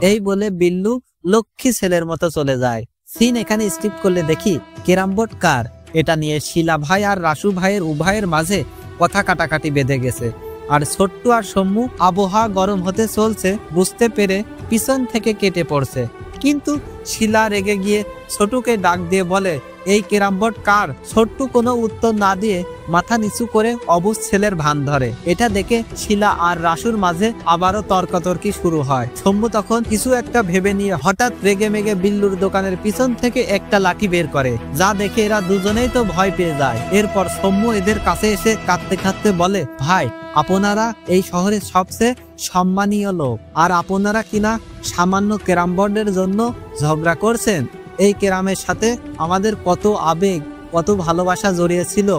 এই বলে বিল্লু লক্ষ্মী ছেলের মতো চলে যায়। সিন এখানে স্কিপ করলে দেখি ক্যারাম বোর্ড কার, এটা নিয়ে শিলা ভাই আর রাসু ভাইয়ের উভয়ের মাঝে কথা কাটাকাটি বেঁধে গেছে। আর ছোট্টু আর সম্মু আবহাওয়া গরম হতে চলছে বুঝতে পেরে পিছন থেকে কেটে পড়ছে। কিন্তু শিলা রেগে গিয়ে ছোটুকে ডাক দিয়ে বলে, এই ক্যারাম বোর্ড কার? ছোট্টু কোনো উত্তর না দিয়ে মাথা নিচু করে অবুঝ ছেলের ভান ধরে। এটা দেখে শিলা আর রাসুর মাঝে আবারও তর্কাতর্কি শুরু হয়। সম্মু তখন কিছু একটা ভেবে নিয়ে হঠাৎ রেগে মেগে বিল্লুর দোকানের পিছন থেকে একটা লাঠি বের করে, যা দেখে এরা দুজনেই তো ভয় পেয়ে যায়। এরপর সম্মু এদের কাছে এসে কাঁদতে কাঁদতে বলে, ভাই, আপনারা এই শহরের সবচেয়ে সম্মানীয় লোক, আর আপনারা কিনা সামান্য ক্যারাম বোর্ডের জন্য ঝগড়া করছেন? এই ক্যারামের সাথে আমাদের কত আবেগ, কত ভালোবাসা জড়িয়ে ছিল,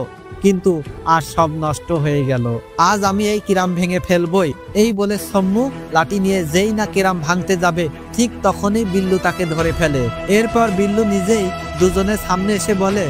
কিন্তু আর সব নষ্ট হয়ে গেল। আজ আমি এই ক্যারাম ভেঙে ফেলবই। এই বলে সম্মু লাঠি নিয়ে যেই না ক্যারাম ভাঙতে যাবে, ঠিক তখনই বিল্লু তাকে ধরে ফেলে। এরপর বিল্লু নিজেই দুজনের সামনে এসে বলে,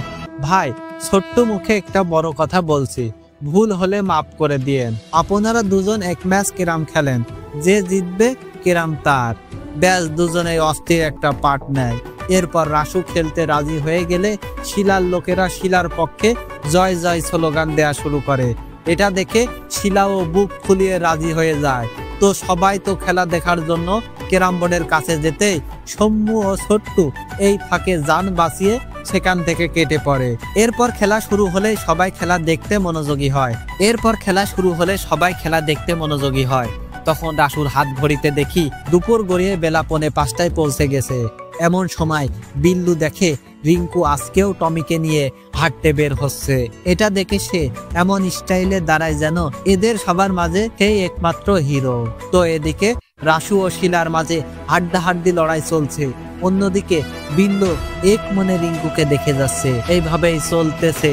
ভাই, ছোট্ট মুখে একটা বড় কথা বলছি, ভুল হলে মাফ করে দিয়েন। আপনারা দুজন এক ম্যাচ ক্যারাম খেলেন, যে জিতবে ক্যারাম তার। ব্যাস, দুজনে অস্থির একটা পার্ট নেয়। এরপর রাসু খেলতে রাজি হয়ে গেলে শিলার লোকেরা শিলার পক্ষে জয় জয় স্লোগান দেয়া শুরু করে। এটা দেখে শিলাও বুক ফুলিয়ে রাজি হয়ে যায়। তো সবাই তো খেলা দেখার জন্য ক্যারাম বোর্ডের কাছে যেতে সম্মু ও ছোট্টু এই ফাঁকে জান বাঁচিয়ে সেখান থেকে কেটে পড়ে। এরপর খেলা শুরু হলে সবাই খেলা দেখতে মনোযোগী হয়। তখন রাসুর হাত ঘড়িতে দেখি দুপুর গড়িয়ে বেলা 4:45 পৌঁছে গেছে। এমন সময় বিল্লু দেখে রিঙ্কু আজকেও টমিকে নিয়ে হাঁটতে বের হচ্ছে। এটা দেখে সে এমন স্টাইলে দাঁড়ায় যেন এদের সবার মাঝে সেই একমাত্র হিরো। তো এদিকে রাসু ও শিলার মাঝে হাড্ডাহাড্ডি লড়াই চলছে। অন্যদিকে বিল্লু এক মনে রিঙ্কুকে দেখে যাচ্ছে। এইভাবেই চলতেছে।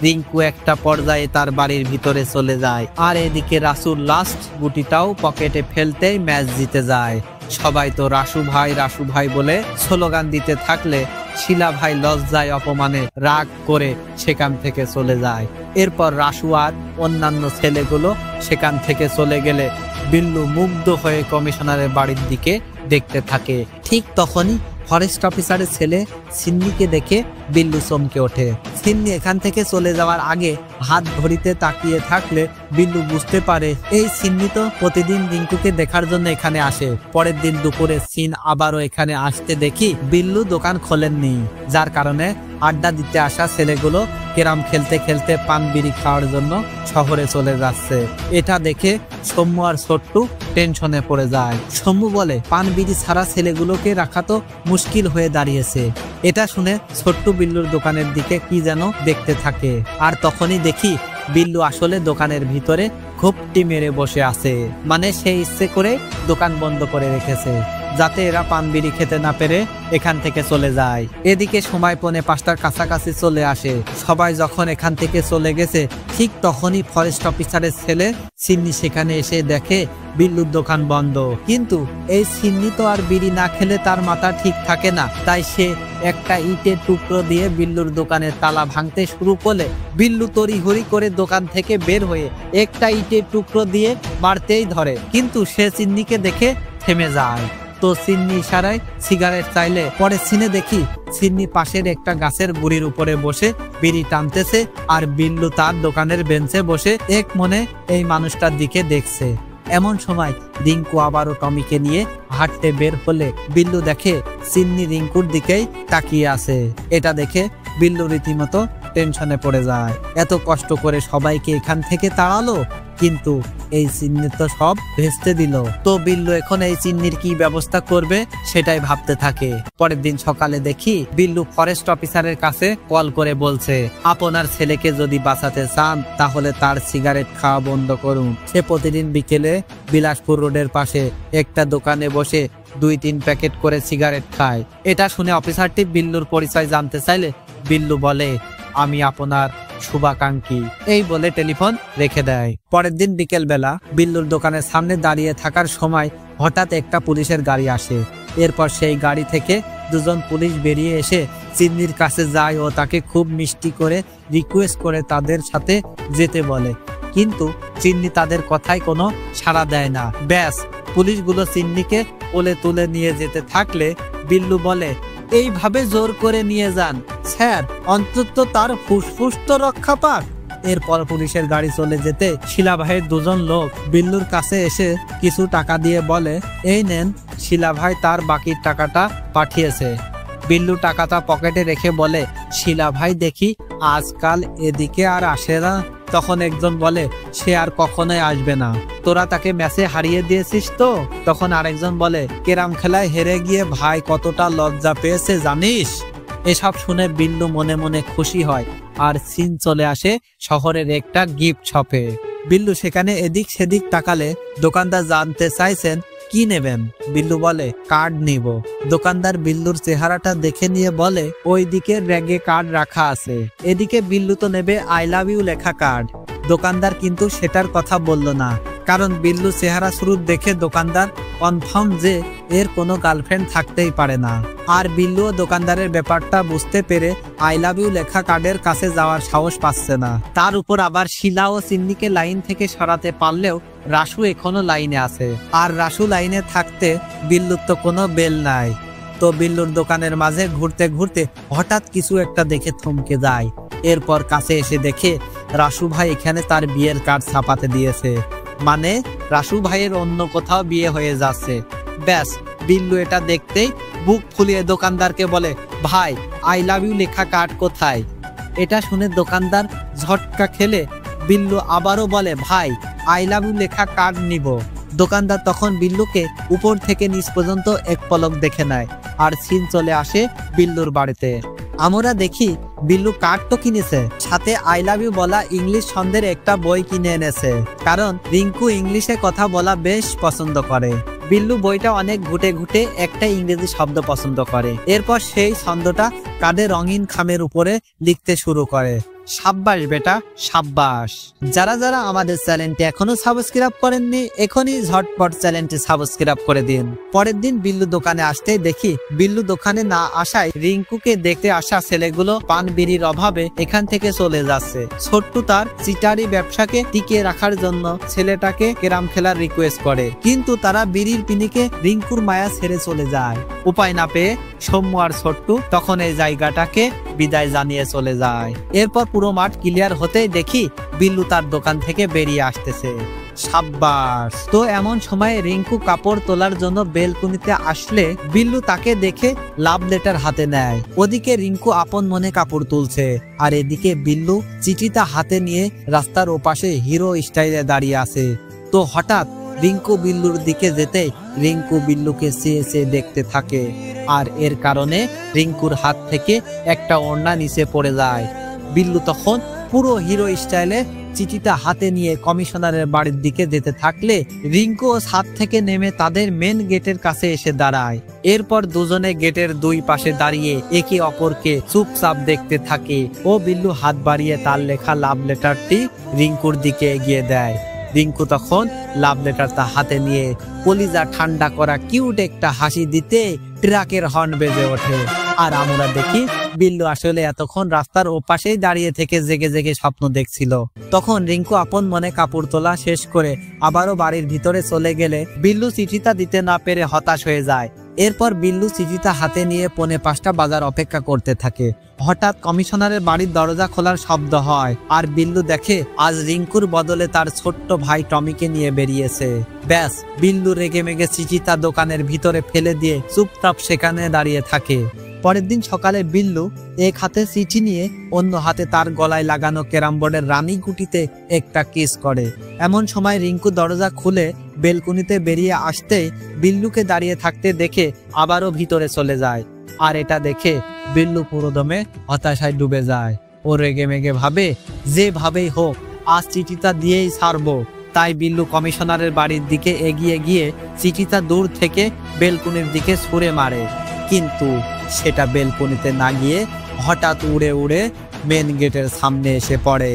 রিঙ্কু একটা পর্যায়ে তার বাড়ির ভিতরে চলে যায়, আর এদিকে রাসুর লাস্ট গুটিটাও পকেটে ফেলতেই ম্যাচ জিতে যায়। সবাই তো রাসু ভাই বলে স্লোগান দিতে থাকলে শিলা ভাই লজ্জায় অপমানে রাগ করে সেখান থেকে চলে যায়। এরপর রাসু আর অন্যান্য ছেলেগুলো সেখান থেকে চলে গেলে বিল্লু মুগ্ধ হয়ে কমিশনারের বাড়ির দিকে দেখতে থাকে। ঠিক তখনই ফরেস্ট অফিসারের ছেলে সিন্নিকে দেখে বিল্লু চমকে ওঠে। সিন্নি এখান থেকে চলে যাওয়ার আগে হাত ঘড়িতে তাকিয়ে থাকলে বিল্লু বুঝতে পারে এই সিন্নি তো প্রতিদিন রিঙ্কুকে দেখার জন্য এখানে আসে। পরের দিন দুপুরে সিন আবারও এখানে আসতে দেখি বিল্লু দোকান খোলেননি, যার কারণে আড্ডা দিতে আসা ছেলেগুলো ক্যারাম খেলতে খেলতে পান বিড়ি খাওয়ার জন্য শহরে চলে যাচ্ছে। এটা দেখে সম্মু আর ছোট্টু টেনশনে পড়ে যায়। সম্মু বলে, পান বিড়ি ছাড়া ছেলেগুলোকে রাখা তো মুশকিল হয়ে দাঁড়িয়েছে। এটা শুনে ছোট্টু বিল্লুর দোকানের দিকে কি যেন দেখতে থাকে, আর তখনই দেখি বিল্লু আসলে দোকানের ভিতরে ঘুপটি মেরে বসে আছে। মানে সে ইচ্ছে করে দোকান বন্ধ করে রেখেছে, যাতে এরা পান বিড়ি খেতে না পেরে এখান থেকে চলে যায়। এদিকে সময় 4:45টার কাছাকাছি চলে আসে। সবাই যখন এখান থেকে চলে গেছে ঠিক তখনই ফরেস্ট অফিসারের ছেলে সিন্নি সেখানে এসে দেখে বিল্লুর দোকান বন্ধ। কিন্তু এই সিন্নি তো আর বিড়ি না খেলে তার মাথা ঠিক থাকে না, তাই সে একটা ইটের টুকরো দিয়ে বিল্লুর দোকানের তালা ভাঙতে শুরু করলে বিল্লু তড়িঘড়ি করে দোকান থেকে বের হয়ে একটা ইটের টুকরো দিয়ে মারতেই ধরে, কিন্তু সে সিন্নিকে দেখে থেমে যায়। তো সিন্নি ইশারায় সিগারেট চাইলে পরে সিনে দেখি সিন্নি পাশের একটা গাছের গুড়ির উপরে বসে বিড়ি টানতেছে আর বিল্লু তার দোকানের বেঞ্চে বসে এক মনে এই মানুষটার দিকে দেখছে। এমন সময় রিঙ্কু আবারও টমিকে নিয়ে হাঁটতে বের হলে বিল্লু দেখে সিন্নি রিঙ্কুর দিকেই তাকিয়ে আছে। এটা দেখে বিল্লু রীতিমতো টেনশনে পড়ে যায়। এত কষ্ট করে সবাইকে এখান থেকে তাড়ালো, কিন্তু এই চিন্নি তো সব ভেস্তে দিল। তো বিল্লু এখন এই চিন্নির কি ব্যবস্থা করবে সেটাই ভাবতে থাকে। পরের দিন সকালে দেখি বিল্লু ফরেস্ট অফিসারের কাছে কল করে বলছে, আপনার ছেলেকে যদি বাঁচাতে চান তাহলে তার সিগারেট খাওয়া বন্ধ করুন। সে প্রতিদিন বিকেলে বিলাসপুর রোডের পাশে একটা দোকানে বসে 2-3 প্যাকেট করে সিগারেট খায়। এটা শুনে অফিসারটি বিল্লুর পরিচয় জানতে চাইলে বিল্লু বলে, আমি আপনার শুভাকাঙ্ক্ষী, এই বলে টেলিফোন রেখে দেয়। পরের দিন বিকেল বেলা বিল্লুর দোকানের সামনে দাঁড়িয়ে থাকার সময় হঠাৎ একটা পুলিশের গাড়ি আসে। এরপর সেই গাড়ি থেকে 2জন পুলিশ বেরিয়ে এসে চিন্নির কাছে যায় ও তাকে খুব মিষ্টি করে রিকোয়েস্ট করে তাদের সাথে যেতে বলে, কিন্তু চিন্নি তাদের কথায় কোনো সাড়া দেয় না। ব্যাস, পুলিশগুলো চিন্নিকে কোলে তুলে নিয়ে যেতে থাকলে বিল্লু বলে, এইভাবে জোর করে নিয়ে যান স্যার, অন্তত তার ফুসফুস তো রক্ষা পাক। এরপর পুলিশের গাড়ি চলে যেতে শিলা ভাইয়ের 2জন লোক বিল্লুর কাছে এসে কিছু টাকা দিয়ে বলে, এই নেন, শিলা ভাই তার বাকির টাকাটা পাঠিয়েছে। বিল্লু টাকাটা পকেটে রেখে বলে, শিলা ভাই দেখি আজকাল এদিকে আর আসে না। তখন একজন বলে, সে আর কখনোই আসবে না, তোরা তাকে ম্যাচে হারিয়ে দিয়েছিস তো। তখন আরেকজন বলে, কেরাম খেলায় হেরে গিয়ে ভাই কতটা লজ্জা পেয়েছে জানিস। এসব শুনে বিল্লু মনে মনে খুশি হয় আর সিন চলে আসে শহরের একটা গিফট শপে। বিল্লু সেখানে এদিক সেদিক তাকালে দোকানদার জানতে চাইছেন কি নেবেন। বিল্লু বলে, কার্ড নিব। দোকানদার বিল্লুর চেহারাটা দেখে নিয়ে বলে, ওই দিকে র্যাগে কার্ড রাখা আছে। এদিকে বিল্লু তো নেবে আই লাভ ইউ লেখা কার্ড। দোকানদার কিন্তু সেটার কথা বলল না, কারণ বিল্লু চেহারা শুরু দেখে দোকানদার কনফার্ম যে এর কোনো গার্লফ্রেন্ড থাকতেই পারে না। আর বিল্লুও দোকানদারের ব্যাপারটা বুঝতে পেরে আই লাভ ইউ লেখা কার্ডের কাছে যাওয়ার সাহস পাচ্ছে না। তার উপর আবার শিলা ও চিন্নিকে লাইন থেকে সরাতে পারলেও রাসু এখনো লাইনে আছে, আর রাসু লাইনে থাকতে বিল্লুর তো কোনো বেল নাই। তো বিল্লুর দোকানের মাঝে ঘুরতে ঘুরতে হঠাৎ কিছু একটা দেখে থমকে যায়। এরপর কাছে এসে দেখে রাসু ভাই এখানে তার বিয়ের কার্ড ছাপাতে দিয়েছে, মানে রাসু ভাইয়ের অন্য কোথাও বিয়ে হয়ে যাচ্ছে। ব্যাস, বিল্লু এটা দেখতেই বুক ফুলিয়ে দোকানদারকে বলে, ভাই আই লাভ ইউ লেখা কার্ড কোথায়। এটা শুনে দোকানদার ঝটকা খেলে বিল্লু আবারও বলে, ভাই আই লাভ ইউ লেখা কার্ড নিব। দোকানদার তখন বিল্লুকে উপর থেকে নিচ পর্যন্ত এক পলক দেখে নেয় আর সিন চলে আসে বিল্লুর বাড়িতে। আমরা দেখি বিল্লু কার্ড তো কিনেছে, সাথে আই লাভ ইউ বলা ইংলিশ ছন্দের একটা বই কিনে এনেছে, কারণ রিঙ্কু ইংলিশে কথা বলা বেশ পছন্দ করে। বিল্লু বইটা অনেক ঘুটে ঘুটে একটা ইংরেজি শব্দ পছন্দ করে। এরপর সেই ছন্দটা কার্ডে রঙিন খামের উপরে লিখতে শুরু করে। সাব্বাস বেটা, সাব্বাস। যারা যারা আমাদের চ্যানেলটি এখনো সাবস্ক্রাইব করেননি, এখনই ঝটপট চ্যানেলটি সাবস্ক্রাইব করে দিন। পরের দিন বিল্লু দোকানে আসতেই দেখি বিল্লু দোকানে না আসায় রিঙ্কুকে দেখতে আসা ছেলেগুলো পান বিড়ির অভাবে এখান থেকে চলে যাচ্ছে। ছোট্টু তার চিটারি ব্যবসাকে টিকিয়ে রাখার জন্য ছেলেটাকে ক্যারাম খেলার রিকোয়েস্ট করে, কিন্তু তারা বিড়ির পিনিকে রিঙ্কুর মায়া ছেড়ে চলে যায়। উপায় না পেয়ে সৌম্য আর ছোট্টু তখন এই জায়গাটাকে বিদায় জানিয়ে চলে যায়। এরপর পুরো মাঠ ক্লিয়ার হতেই দেখি বিল্লু তার দোকান থেকে বেরিয়ে আসতেছে। সাব্বাস। তো এমন সময় রিঙ্কু কাপড় তোলার জন্য বেলকুনিতে আসলে বিল্লু তাকে দেখে লাভ লেটার হাতে নেয়। ওদিকে রিঙ্কু আপন মনে কাপড় তুলছে, আর এদিকে বিল্লু চিঠিটা হাতে নিয়ে রাস্তার ওপাশে হিরো স্টাইলে দাঁড়িয়ে আছে। তো হঠাৎ রিঙ্কু বিল্লুর দিকে যেতে রিঙ্কু বিল্লুকে চেয়ে চেয়ে দেখতে থাকে, আর এর কারণে রিঙ্কুর হাত থেকে একটা ওড়না নিচে পড়ে যায়। বিল্লু তখন পুরো হিরো স্টাইলে চিঠিটা হাতে নিয়ে কমিশনারের বাড়ির দিকে যেতে থাকলে রিঙ্কু ও ছাদ থেকে নেমে তাদের মেন গেটের কাছে এসে দাঁড়ায়। এরপর দুজনে গেটের দুই পাশে দাঁড়িয়ে একে অপরকে চুপচাপ দেখতে থাকে ও বিল্লু হাত বাড়িয়ে তার লেখা লাভ লেটারটি রিঙ্কুর দিকে এগিয়ে দেয়। রিঙ্কু তখন লাভ লেটারটা হাতে নিয়ে কলিজা ঠান্ডা করা কিউট একটা হাসি দিতে ট্রাকের হর্ন বেজে ওঠে। আর আমরা দেখি বিল্লু আসলে এতক্ষণ রাস্তার ওপাশেই দাঁড়িয়ে থেকে জেগে জেগে স্বপ্ন দেখছিল। তখন রিঙ্কু আপন মনে কাপড় তোলা শেষ করে আবারও বাড়ির ভিতরে চলে গেলে বিল্লু চিঠিটা দিতে না পেরে হতাশ হয়ে যায়। এরপর বিল্লু চিঠিটা হাতে নিয়ে 4:45 বাজার অপেক্ষা করতে থাকে। হঠাৎ কমিশনারের বাড়ির দরজা খোলার শব্দ হয় আর বিল্লু দেখে আজ রিঙ্কুর বদলে তার ছোট্ট ভাই টমিকে নিয়ে বেরিয়েছে। ব্যাস, বিল্লু রেগে মেগে চিঠিটা দোকানের ভিতরে ফেলে দিয়ে চুপচাপ সেখানে দাঁড়িয়ে থাকে। পরের দিন সকালে বিল্লু এক হাতে চিঠি নিয়ে অন্য হাতে তার গলায় লাগানো ক্যারাম বোর্ডের রানী গুটিতে একটা কিস করে। এমন সময় রিঙ্কু দরজা খুলে বেলকুনিতে বেরিয়ে আসতেই বিল্লুকে দাঁড়িয়ে থাকতে দেখে আবারও ভিতরে চলে যায়। আর এটা দেখে বিল্লু পুরোদমে হতাশায় ডুবে যায়। ও রেগে মেগে ভাবে যেভাবেই হোক আজ চিঠিটা দিয়েই ছাড়বো। তাই বিল্লু কমিশনারের বাড়ির দিকে এগিয়ে গিয়ে চিঠিটা দূর থেকে বেলকুনির দিকে ছুঁড়ে মারে, কিন্তু সেটা বেলকুনিতে না গিয়ে হঠাৎ উড়ে উড়ে মেন গেটের সামনে এসে পড়ে।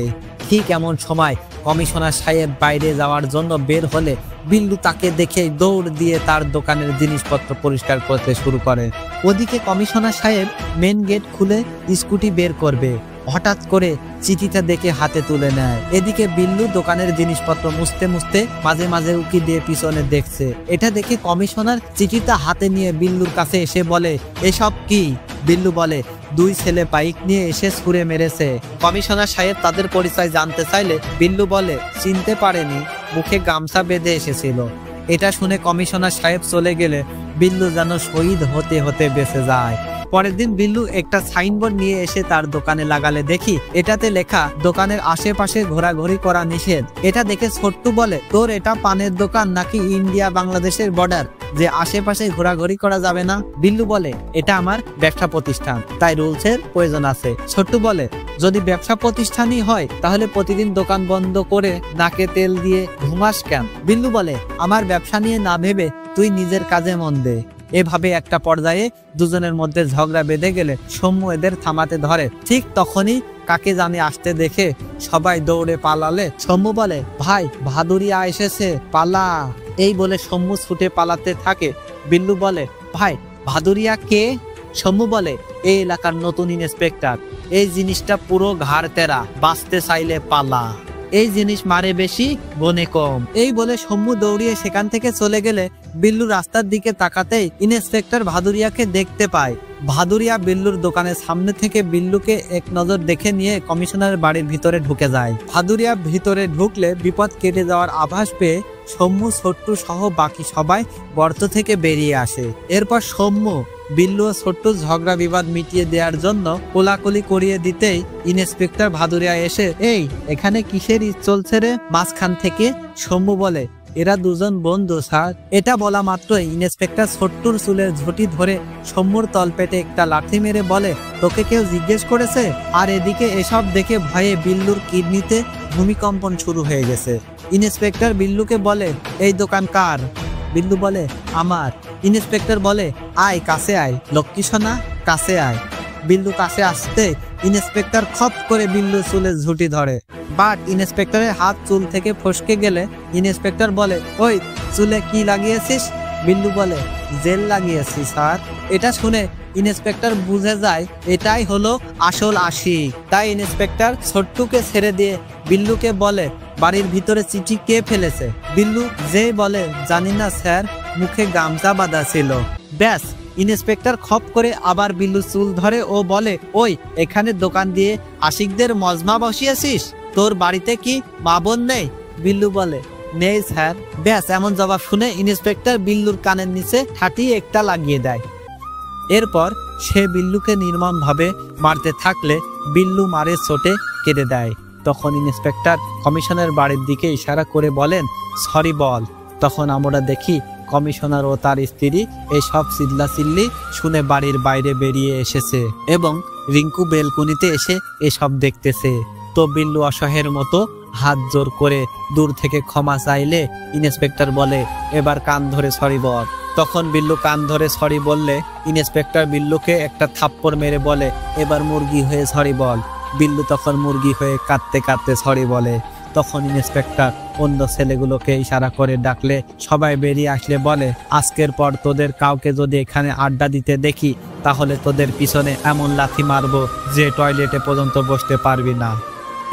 ঠিক এমন সময় কমিশনার সাহেব বাইরে যাওয়ার জন্য বের হলে বিল্লু তাকে দেখে দৌড় দিয়ে তার দোকানের জিনিসপত্র পরিষ্কার করতে শুরু করে। ওদিকে কমিশনার সাহেব মেন গেট খুলে স্কুটি বের করবে, হঠাৎ করে চিঠিটা দেখে হাতে তুলে নেয়। এদিকে বিল্লু দোকানের জিনিসপত্র মুছতে মুছতে মাঝে মাঝে উকি দিয়ে পিছনে দেখছে। এটা দেখে কমিশনার চিঠিটা হাতে নিয়ে বিল্লুর কাছে এসে বলে, এসব কি? বিল্লু বলে, দুই ছেলে বাইক নিয়ে এসে ছুঁড়ে মেরেছে। কমিশনার সাহেব তাদের পরিচয় জানতে চাইলে বিল্লু বলে চিনতে পারেনি, মুখে গামছা বেঁধে এসেছিল। এটা শুনে কমিশনার সাহেব চলে গেলে বিল্লু যেন শহীদ হতে হতে বেঁচে যায়। পরের দিন বিল্লু একটা সাইনবোর্ড নিয়ে এসে তার দোকানে লাগালে দেখি এটাতে লেখা দোকানের আশেপাশে ঘোরাঘুরি করা নিষেধ। এটা দেখে ছোট্টু বলে, তোর এটা পানের দোকান নাকি ইন্ডিয়া বাংলাদেশের বর্ডার যে আশেপাশে ঘোরাঘুরি করা যাবে না? বিল্লু বলে, এটা আমার ব্যবসা প্রতিষ্ঠান, তাই রুলসের প্রয়োজন আছে। ছোট্টু বলে, যদি ব্যবসা প্রতিষ্ঠানই হয় তাহলে প্রতিদিন দোকান বন্ধ করে নাকে তেল দিয়ে ঘুমাস কেন? বিল্লু বলে, আমার ব্যবসা নিয়ে না ভেবে তুই নিজের কাজে মন দে। এভাবে একটা পর্যায়ে দুজনের মধ্যে ঝগড়া বেঁধে গেলে সৌম্য এদের থামাতে ধরে। ঠিক তখনই কাকে জানি আসতে দেখে সবাই দৌড়ে পালালে সৌম্য বলে, ভাই ভাদুরিয়া এসেছে, পালা। এই বলে সৌম্য ছুটে পালাতে থাকে। বিল্লু বলে, ভাই ভাদুরিয়া কে? সৌম্য বলে, এই এলাকার নতুন ইন্সপেক্টর। এই জিনিসটা পুরো ঘাড় তেরা, বাঁচতে চাইলে পালা। এই জিনিস মারে বেশি, বনে কম। এই বলে সৌম্য দৌড়িয়ে সেখান থেকে চলে গেলে বিল্লু রাস্তার দিকে তাকাতেই ইন্সপেক্টর ভাদুরিয়াকে দেখতে পায়। ভাদুরিয়া বিল্লুর দোকানের সামনে থেকে বিল্লুকে এক নজর দেখে নিয়ে কমিশনারের বাড়ির ভিতরে ঢুকে যায়। ভাদুরিয়া ভিতরে ঢুকলে বিপদ কেটে যাওয়ার আভাস পেয়ে সৌম্য, ছোট্টু সহ বাকি সবাই গর্ত থেকে বেরিয়ে আসে। এরপর সৌম্য, বিল্লু ও ছোট্টু ঝগড়া বিবাদ মিটিয়ে দেওয়ার জন্য কোলাকুলি করিয়ে দিতেই ইন্সপেক্টর ভাদুরিয়া এসে, এই এখানে কিসের চলছে রে? মাঝখান থেকে সৌম্য বলে, এরা দুজন বন্ধু স্যার। এটা বলা মাত্রই ইন্সপেক্টর ছোট্টুর চুলের ঝুঁটি ধরে সৌম্যর তলপেটে একটা লাথি মেরে বলে, তোকে কেউ জিজ্ঞেস করেছে? আর এদিকে এসব দেখে ভয়ে বিল্লুর কিডনিতে ভূমিকম্পন শুরু হয়ে গেছে। ইন্সপেক্টর বিল্লুকে বলে, এই দোকান কার? বিল্লু বলে, আমার। ইন্সপেক্টর বলে, আয় কাছে আয় লক্ষ্মী সোনা, কাছে আয়। বিল্লু কাছে আসতে ইন্সপেক্টর খপ করে বিল্লুর চুলের ঝুঁটি ধরে। বাট ইন্সপেক্টরের হাত চুল থেকে ফসকে গেলে ইন্সপেক্টর বলে, ওই চুলে কি লাগিয়েছিস? বিল্লু বলে, জেল লাগিয়েছি স্যার। এটা শুনে ইন্সপেক্টর বুঝে যায় এটাই হলো আসল আশিক। তাই ইন্সপেক্টর ছোট্টুকে ছেড়ে দিয়ে বিল্লুকে বলে, বাড়ির ভিতরে চিঠি কে ফেলেছে? বিল্লু যে বলে, জানি না স্যার, মুখে গামছা বাঁধা ছিল। ব্যাস, ইন্সপেক্টর খপ করে আবার বিল্লু চুল ধরে ও বলে, ওই এখানে দোকান দিয়ে আশিকদের মজমা বসিয়েছিস? তোর বাড়িতে কি মা বোন নেই? বিল্লু বলে, নেই স্যার। ব্যাস, এমন জবাব শুনে ইন্সপেক্টর বিল্লুর কানের নিচে ঠাটি একটা লাগিয়ে দেয়। এরপর সে বিল্লুকে নির্মমভাবে মারতে থাকলে বিল্লু মারের চোটে কেঁদে দেয়। তখন ইন্সপেক্টর কমিশনের বাড়ির দিকে ইশারা করে বলেন, সরি বল। তখন আমরা দেখি কমিশনার ও তার স্ত্রী এইসব চিল্লাচিল্লি শুনে বাড়ির বাইরে বেরিয়ে এসেছে এবং রিঙ্কু বেলকুনিতে এসে এসব দেখতেছে। তো বিল্লু অসহায়ের মতো হাত জোর করে দূর থেকে ক্ষমা চাইলে ইন্সপেক্টর বলে, এবার কান ধরে সরি বল। তখন বিল্লু কান ধরে সরি বললে ইন্সপেক্টর বিল্লুকে একটা থাপ্পড় মেরে বলে, এবার মুরগি হয়ে সরি বল। বিল্লু তখন মুরগি হয়ে কাঁদতে কাঁদতে সরি বলে। তখন ইন্সপেক্টর অন্য ছেলেগুলোকে ইশারা করে ডাকলে সবাই বেরিয়ে আসলে বলে, আজকের পর তোদের কাউকে যদি এখানে আড্ডা দিতে দেখি তাহলে তোদের পিছনে এমন লাথি মারবো যে টয়লেটে পর্যন্ত বসতে পারবি না।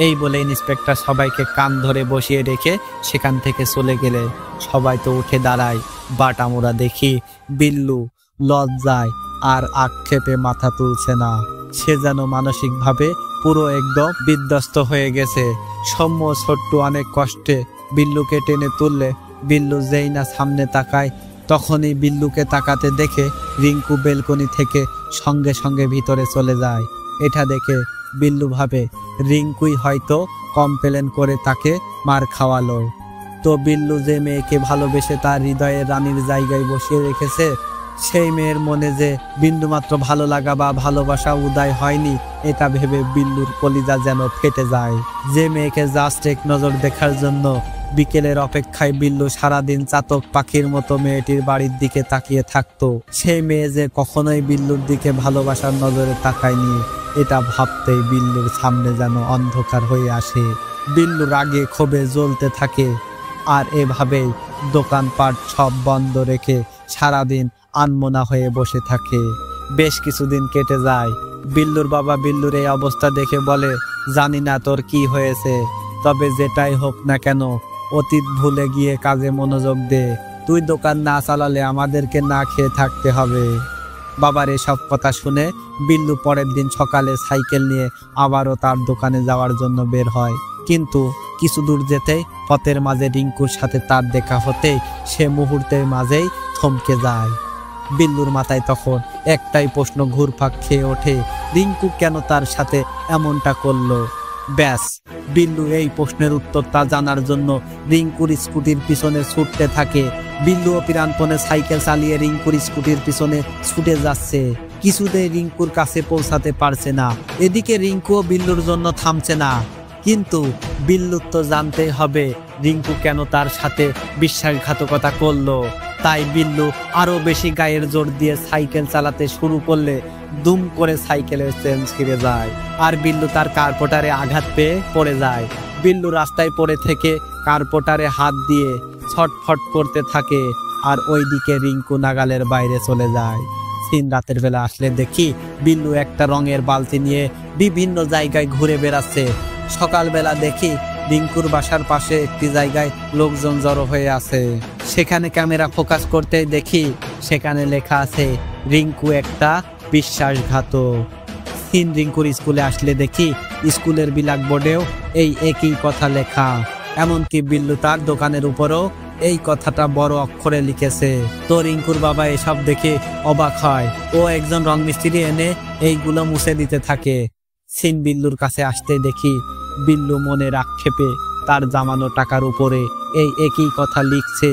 এই বলে ইন্সপেক্টর সবাইকে কান ধরে বসিয়ে রেখে সেখান থেকে চলে গেলে সবাই তো উঠে দাঁড়ায়, বাট আমরা দেখি বিল্লু লজ্জায় আর আক্ষেপে মাথা তুলছে না। সে যেন মানসিকভাবে পুরো একদম বিধ্বস্ত হয়ে গেছে। সৌম্য ছোট্ট অনেক কষ্টে বিল্লুকে টেনে তুললে বিল্লু যেই না সামনে তাকায় তখনই বিল্লুকে তাকাতে দেখে রিঙ্কু বেলকনি থেকে সঙ্গে সঙ্গে ভিতরে চলে যায়। এটা দেখে বিল্লু ভাবে রিঙ্কুই হয়তো কমপ্লেন করে তাকে মার খাওয়ালো। তো বিল্লু যে মেয়েকে ভালোবেসে তার হৃদয়ের রানীর জায়গায় বসিয়ে রেখেছে সেই মেয়ের মনে যে বিন্দুমাত্র ভালো লাগা বা ভালোবাসা উদয় হয়নি এটা ভেবে বিল্লুর কলিজা যেন ফেটে যায়। যে মেয়েকে জাস্ট এক নজর দেখার জন্য বিকেলের অপেক্ষায় বিল্লু সারাদিন চাতক পাখির মতো মেয়েটির বাড়ির দিকে তাকিয়ে থাকতো, সেই মেয়ে যে কখনোই বিল্লুর দিকে ভালোবাসার নজরে তাকায়নি এটা ভাবতেই বিল্লুর সামনে যেন অন্ধকার হয়ে আসে। বিল্লু রাগে ক্ষোভে জ্বলতে থাকে আর এভাবেই দোকানপাট সব বন্ধ রেখে সারাদিন আনমনা হয়ে বসে থাকে। বেশ কিছুদিন কেটে যায়। বিল্লুর বাবা বিল্লুর এই অবস্থা দেখে বলে, জানি না তোর কি হয়েছে, তবে যেটাই হোক না কেন অতীত ভুলে গিয়ে কাজে মনোযোগ দে। তুই দোকান না চালালে আমাদেরকে না খেয়ে থাকতে হবে। বাবার এসব কথা শুনে বিল্লু পরের দিন সকালে সাইকেল নিয়ে আবারও তার দোকানে যাওয়ার জন্য বের হয়। কিন্তু কিছু দূর যেতেই পথের মাঝে রিঙ্কুর সাথে তার দেখা হতেই সে মুহূর্তের মাঝেই থমকে যায়। বিল্লুর মাথায় তখন একটাই প্রশ্ন ঘুরপাক খেয়ে ওঠে, রিঙ্কু কেন তার সাথে এমনটা করলো? ব্যাস, বিল্লু এই প্রশ্নের উত্তরটা জানার জন্য রিঙ্কুর স্কুটির পিছনে ছুটতে থাকে। বিল্লু প্রাণপণে সাইকেল চালিয়ে রিঙ্কুর স্কুটির পিছনে ছুটে যাচ্ছে। কিছুতেই রিঙ্কুর কাছে পৌঁছাতে পারছে না। এদিকে রিঙ্কুও বিল্লুর জন্য থামছে না। কিন্তু বিল্লুর তো জানতেই হবে রিঙ্কু কেন তার সাথে বিশ্বাসঘাতকতা করলো। তাই বিল্লু আরো বেশি গায়ের জোর দিয়ে সাইকেল চালাতে শুরু করলে দুম করে সাইকেলের চেন ছিঁড়ে যায় আর বিল্লু তার কার্পোটারে আঘাত পেয়ে পড়ে যায়। বিল্লু রাস্তায় পড়ে থেকে কার্পোটারে হাত দিয়ে ছটফট করতে থাকে আর ওইদিকে রিঙ্কু নাগালের বাইরে চলে যায়। দিন রাতের বেলা আসলে দেখি বিল্লু একটা রঙের বালতি নিয়ে বিভিন্ন জায়গায় ঘুরে বেড়াচ্ছে। সকালবেলা দেখি রিঙ্কুর বাসার পাশে একটি জায়গায় লোকজন জড়ো হয়ে আছে। সেখানে ক্যামেরা ফোকাস করতেই দেখি সেখানে লেখা আছে, রিঙ্কু একটা বিশ্বাসঘাতক। রিঙ্কুর স্কুলে আসলে দেখি স্কুলের ব্ল্যাকবোর্ডেও এই একই কথা লেখা। এমনকি বিল্লু তার দোকানের উপরও এই কথাটা বড় অক্ষরে লিখেছে। তো রিঙ্কুর বাবা এসব দেখে অবাক হয়। ও একজন রং মিস্ত্রি এনে এইগুলো মুছে দিতে থাকে। বিল্লুর কাছে আসতে দেখি বিল্লু মনের আক্ষেপে তার জমানো টাকার উপরে এই একই কথা লিখছে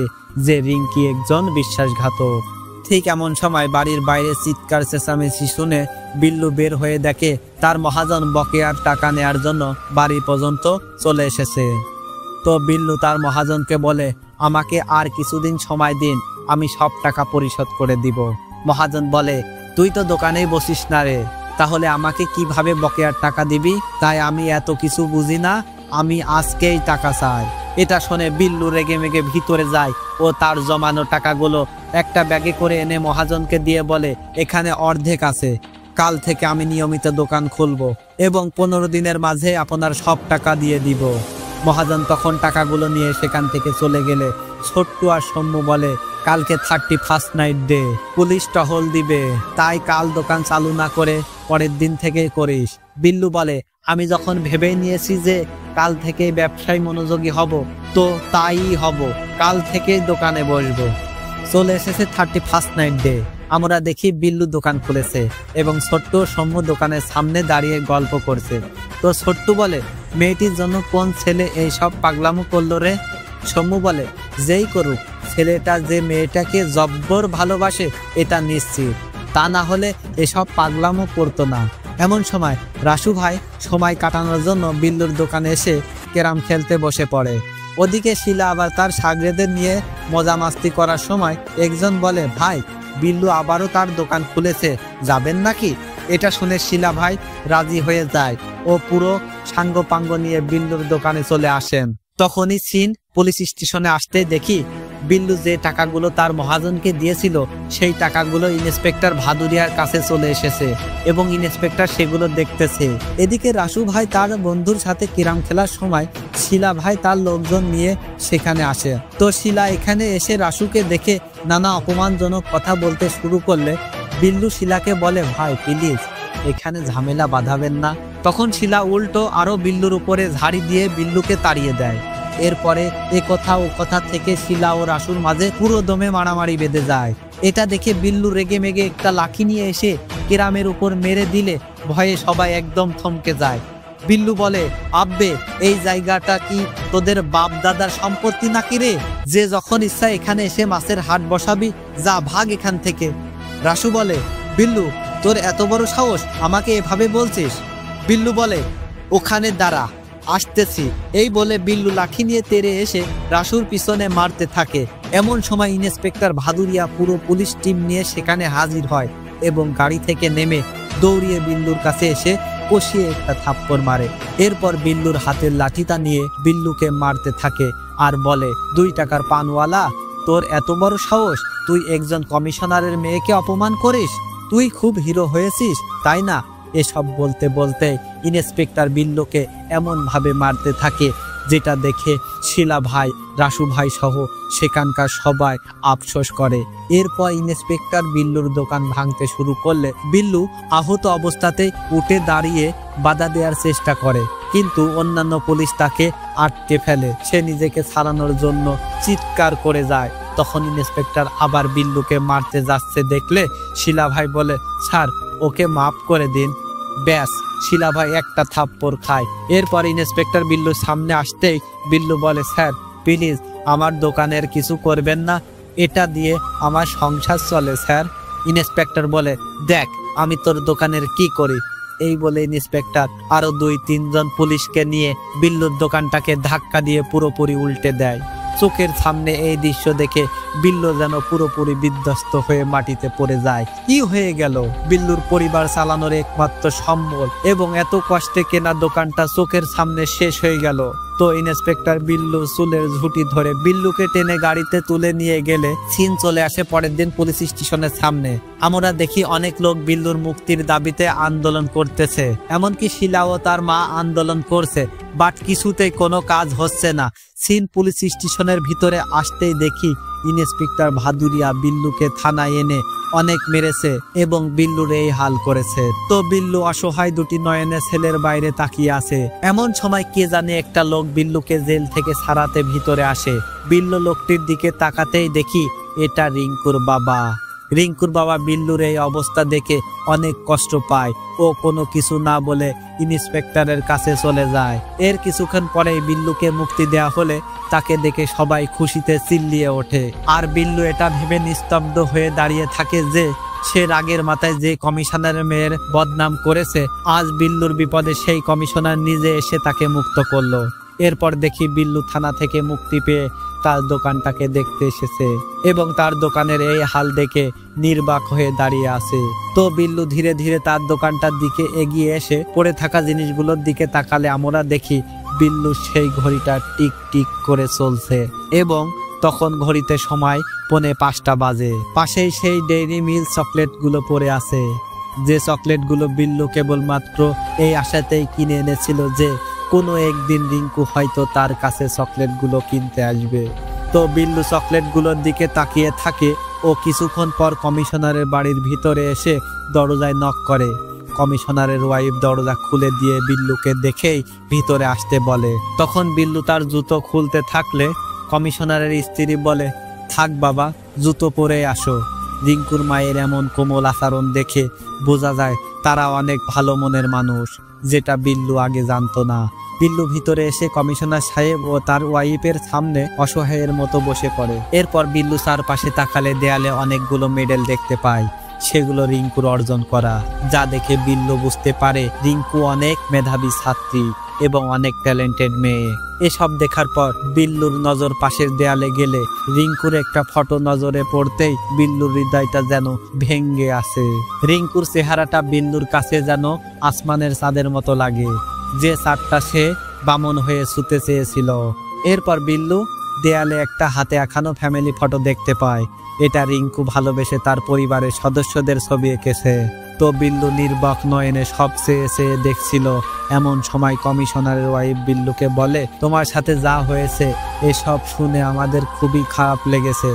যে রিঙ্কি একজন বিশ্বাসঘাতক। ঠিক এমন সময় বাড়ির বাইরে চিৎকার চেঁচামেচি শুনে বিল্লু বের হয়ে দেখে তার মহাজন বকেয়ার টাকা নেয়ার জন্য বাড়ি পর্যন্ত চলে এসেছে। তো বিল্লু তার মহাজনকে বলে, আমাকে আর কিছুদিন সময় দিন, আমি সব টাকা পরিশোধ করে দিব। মহাজন বলে, তুই তো দোকানেই বসিস না রে, তাহলে আমাকে কিভাবে বকেয়ার টাকা দিবি? তাই আমি এত কিছু বুঝি না, আমি আজকেই টাকা চাই। এটা শুনে বিল্লু রেগে মেগে ভিতরে যায় ও তার জমানো টাকাগুলো একটা ব্যাগে করে এনে মহাজনকে দিয়ে বলে, এখানে অর্ধেক আছে, কাল থেকে আমি নিয়মিত দোকান খুলবো এবং 15 দিনের মাঝে আপনার সব টাকা দিয়ে দিব। মহাজন তখন টাকাগুলো নিয়ে সেখান থেকে চলে গেলে ছোট্টু আর সৌম্য বলে, কালকে 31st নাইট ডে, পুলিশ টহল দিবে, তাই কাল দোকান চালু না করে পরের দিন থেকে করিস। বিল্লু বলে, আমি যখন ভেবে নিয়েছি যে কাল থেকে ব্যবসায় মনোযোগী হব তো তাই হব, কাল থেকেই দোকানে বসবো। চলে এসেছে 31st নাইট ডে। আমরা দেখি বিল্লু দোকান খুলেছে এবং ছোট্ট সৌম্য দোকানের সামনে দাঁড়িয়ে গল্প করছে। তো ছোট্টু বলে, মেয়েটির জন্য কোন ছেলে এইসব পাগলামো করলো রে? সৌম্য বলে, যেই করুক, ছেলেটা যে মেয়েটাকে জব্বর ভালোবাসে এটা নিশ্চিত, তা না হলে এসব পাগলামো করতো না। এমন সময় রাসু ভাই সময় কাটানোর জন্য বিল্লুর দোকানে এসে ক্যারাম খেলতে বসে পড়ে। ওদিকে শিলা আবার তার শাগরেদের নিয়ে মজা মাস্তি করার সময় একজন বলে, ভাই বিল্লু আবারও তার দোকান খুলেছে, যাবেন নাকি? এটা শুনে শিলা ভাই রাজি হয়ে যায় ও পুরো সাঙ্গপাঙ্গ নিয়ে বিল্লুর দোকানে চলে আসেন। তখনই সিন পুলিশ স্টেশনে আসতে দেখি বিল্লু যে টাকাগুলো তার মহাজনকে দিয়েছিল সেই টাকাগুলো ইন্সপেক্টর ভাদুরিয়ার কাছে চলে এসেছে এবং ইন্সপেক্টর সেগুলো দেখতেছে। এদিকে রাসু ভাই তার বন্ধুর সাথে ক্যারাম খেলার সময় শিলা ভাই তার লোকজন নিয়ে সেখানে আসে। তো শিলা এখানে এসে রাসুকে দেখে নানা অপমানজনক কথা বলতে শুরু করলে বিল্লু শিলাকে বলে, ভাই প্লিজ এখানে ঝামেলা বাঁধাবেন না। তখন শিলা উল্টো আরো বিল্লুর উপরে ঝাড়ি দিয়ে বিল্লুকে তাড়িয়ে দেয়। এরপরে এ কথা ও কথা থেকে শিলা ও রাসুর মাঝে পুরো দমে মারামারি বেঁধে যায়। এটা দেখে বিল্লু রেগে মেগে একটা লাঠি নিয়ে এসে ক্যারামের উপর মেরে দিলে ভয়ে সবাই একদম থমকে যায়। বিল্লু বলে, আব্বে এই জায়গাটা কি তোদের বাপ দাদার সম্পত্তি নাকি রে, যে যখন ইচ্ছা এখানে এসে মাছের হাট বসাবি, যা ভাগ এখান থেকে। রাসু বলে, বিল্লু তোর এত বড় সাহস, আমাকে এভাবে বলছিস? বিল্লু বলে, ওখানে দাঁড়া, আসতেছি। এই বলে বিল্লু লাঠি নিয়ে তেড়ে এসে রাসুর পিছনে মারতে থাকে। এমন সময় ইন্সপেক্টর ভাদুরিয়া পুরো পুলিশ টিম নিয়ে সেখানে হাজির হয় এবং গাড়ি থেকে নেমে দৌড়িয়ে বিল্লুর কাছে এসে কষিয়ে একটা থাপ্পড় মারে। এরপর বিল্লুর হাতের লাঠিটা নিয়ে বিল্লুকে মারতে থাকে আর বলে, 2 টাকার পানওয়ালা, তোর এত বড় সাহস, তুই একজন কমিশনারের মেয়েকে অপমান করিস? তুই খুব হিরো হয়েছিস তাই না? এসব বলতে বলতে ইন্সপেক্টর বিল্লুকে এমন ভাবে মারতে থাকে যেটা দেখে শিলা ভাই, রাসু ভাই সহ সেখানকার সবাই আফসোস করে। এরপর ইন্সপেক্টর বিল্লুর দোকান ভাঙতে শুরু করলে বিল্লু আহত অবস্থাতে উঠে দাঁড়িয়ে বাধা দেওয়ার চেষ্টা করে, কিন্তু অন্যান্য পুলিশ তাকে আটকে ফেলে। সে নিজেকে ছাড়ানোর জন্য চিৎকার করে যায়। তখন ইন্সপেক্টর আবার বিল্লুকে মারতে যাচ্ছে দেখলে শিলা ভাই বলে, স্যার ওকে মাফ করে দিন। ব্যাস, শিলা ভাই একটা থাপ্পড় খায়। এরপর ইন্সপেক্টর বিল্লুর সামনে আসতেই বিল্লু বলে, স্যার প্লিজ আমার দোকানের কিছু করবেন না, এটা দিয়ে আমার সংসার চলে স্যার। ইন্সপেক্টর বলে, দেখ আমি তোর দোকানের কি করি। এই বলে ইন্সপেক্টর আরো 2-3 জন পুলিশকে নিয়ে বিল্লুর দোকানটাকে ধাক্কা দিয়ে পুরোপুরি উল্টে দেয়। চোখের সামনে এই দৃশ্য দেখে বিল্লু যেন পুরোপুরি বিধ্বস্ত হয়ে মাটিতে পড়ে যায়। কি হয়ে গেল? বিল্লুর পরিবার চালানোর একমাত্র সম্বল এবং এত কষ্টে কেনা দোকানটা চোখের সামনে শেষ হয়ে গেল। তো ইন্সপেক্টর বিল্লু চুলের ঝুঁটি ধরে বিল্লুকে টেনে গাড়িতে তুলে নিয়ে গেলে সিন চলে আসে পরের দিন পুলিশ স্টেশনের সামনে। আমরা দেখি অনেক লোক বিল্লুর মুক্তির দাবিতে আন্দোলন করতেছে, এমনকি শিলা ও তার মা আন্দোলন করছে, বাট কিছুতেই কোনো কাজ হচ্ছে না। সিন পুলিশ স্টেশনের ভিতরে আসতেই দেখি ইন্সপেক্টর ভাদুরিয়া বিল্লুকে থানায় এনে অনেক মেরেছে এবং বিল্লুর এই হাল করেছে। তো বিল্লু অসহায় দুটি নয়নে ছেলের বাইরে তাকিয়ে আছে। এমন সময় কে জানে একটা লোক বিল্লুকে জেল থেকে ছাড়াতে ভিতরে আসে। বিল্লু লোকটির দিকে তাকাতেই দেখি এটা রিঙ্কুর বাবা। রিঙ্কুর বাবা বিল্লুর এই অবস্থা দেখে অনেক কষ্ট পায় ও কোনো কিছু না বলে ইন্সপেক্টরের কাছে চলে যায়। এর কিছুক্ষণ পরেই বিল্লুকে মুক্তি দেয়া হলে তাকে দেখে সবাই খুশিতে চিল্লিয়ে ওঠে। আর বিল্লু এটা ভেবে নিস্তব্ধ হয়ে দাঁড়িয়ে থাকে যে সে রাগের মাথায় যে কমিশনারের মেয়ের বদনাম করেছে, আজ বিল্লুর বিপদে সেই কমিশনার নিজে এসে তাকে মুক্ত করলো। এরপর দেখি বিল্লু থানা থেকে মুক্তি পেয়ে তার দোকানটাকে দেখতে এসেছে এবং তার দোকানের এই হাল দেখে নির্বাক হয়ে দাঁড়িয়ে আছে। তো বিল্লু ধীরে ধীরে তার দোকানটার দিকে এগিয়ে এসে পড়ে থাকা জিনিসগুলোর দিকে তাকালে আমরা দেখি বিল্লু সেই ঘড়িটা টিক টিক করে চলছে এবং তখন ঘড়িতে সময় 4:45 বাজে। পাশেই সেই ডেইরি মিল চকলেটগুলো পড়ে আছে, যে চকলেটগুলো বিল্লু কেবলমাত্র এই আশাতেই কিনে এনেছিল যে কোনো একদিন রিঙ্কু হয়তো তার কাছে চকলেটগুলো কিনতে আসবে। তো বিল্লু চকলেটগুলোর দিকে তাকিয়ে থাকে ও কিছুক্ষণ পর কমিশনারের বাড়ির ভিতরে এসে দরজায় নক করে। কমিশনারের ওয়াইফ দরজা খুলে দিয়ে বিল্লুকে দেখেই ভিতরে আসতে বলে। তখন বিল্লু তার জুতো খুলতে থাকলে কমিশনারের স্ত্রী বলে, থাক বাবা, জুতো পরে আসো। রিঙ্কুর মায়ের এমন কোমল আচরণ দেখে বোঝা যায় তারা অনেক ভালো মনের মানুষ, যেটা বিল্লু আগে জানতো না। বিল্লু ভিতরে এসে কমিশনার সাহেব ও তার ওয়াইফের সামনে অসহায়ের মতো বসে পড়ে। এরপর বিল্লু চারপাশে তাকালে দেয়ালে অনেকগুলো মেডেল দেখতে পায়, সেগুলো রিঙ্কুর অর্জন করা, যা দেখে বিল্লু বুঝতে পারে রিঙ্কু অনেক মেধাবী ছাত্রী। এবং অনেক ট্যালেন্টেড মেয়ে। এসব দেখার পর বিল্লুর নজর পাশের দেয়ালে গেলে রিঙ্কুর একটা ফটো নজরে পড়তেই বিল্লুর হৃদয়টা যেন ভেঙ্গে আসে। রিঙ্কুর চেহারাটা বিল্লুর কাছে যেন আসমানের চাঁদের মতো লাগে, যে চাঁদটা সে বামন হয়ে ছুতে চেয়েছিল। এরপর বিল্লু দেয়ালে একটা হাতে আঁকানো ফ্যামিলি ফটো দেখতে পায়। এটা রিঙ্কু ভালোবেসে তার পরিবারের সদস্যদের ছবি এঁকেছে। তো বিল্লু নির্বাক নয়নে সব চেয়ে চেয়ে দেখছিল। এমন সময় কমিশনারের ওয়াইফ বিল্লুকে বলে, তোমার সাথে যা হয়েছে এসব শুনে আমাদের খুবই খারাপ লেগেছে।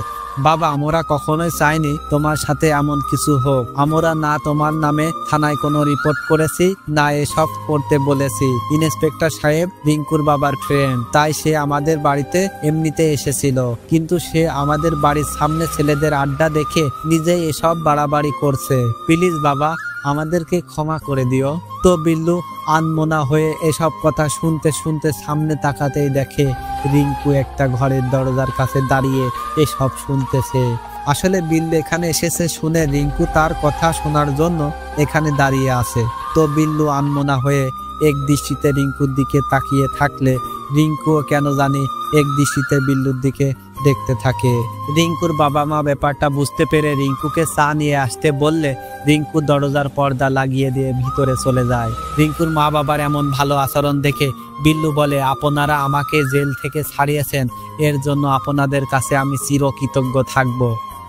বাবা, আমরা কখনোই চাইনি তোমার সাথে এমন কিছু হোক। আমরা না তোমার নামে থানায় কোনো রিপোর্ট করেছি, না এসব করতে বলেছি। ইন্সপেক্টর সাহেব রিঙ্কুর বাবার ফ্রেন্ড, তাই সে আমাদের বাড়িতে এমনিতে এসেছিল, কিন্তু সে আমাদের বাড়ির সামনে ছেলেদের আড্ডা দেখে নিজেই এসব বাড়াবাড়ি করছে। প্লিজ বাবা, আমাদেরকে ক্ষমা করে দিও। তো বিল্লু আনমনা হয়ে এসব কথা শুনতে শুনতে সামনে তাকাতেই দেখে রিঙ্কু একটা ঘরের দরজার কাছে দাঁড়িয়ে এসব শুনতেছে। আসলে বিল্লু এখানে এসেছে শুনে রিঙ্কু তার কথা শোনার জন্য এখানে দাঁড়িয়ে আছে। তো বিল্লু আনমনা হয়ে এক দৃষ্টিতে রিঙ্কুর দিকে তাকিয়ে থাকলে রিঙ্কুও কেন জানি এক দৃষ্টিতে বিল্লুর দিকে দেখতে থাকে। রিঙ্কুর বাবা মা ব্যাপারটা বুঝতে পেরে রিঙ্কুকে চা নিয়ে আসতে বললে রিঙ্কু দরজার পর্দা লাগিয়ে দিয়ে ভিতরে চলে যায়। রিঙ্কুর মা বাবার এমন ভালো আচরণ দেখে বিল্লু বলে, আপনারা আমাকে জেল থেকে ছাড়িয়েছেন, এর জন্য আপনাদের কাছে আমি চিরকৃতজ্ঞ থাকব।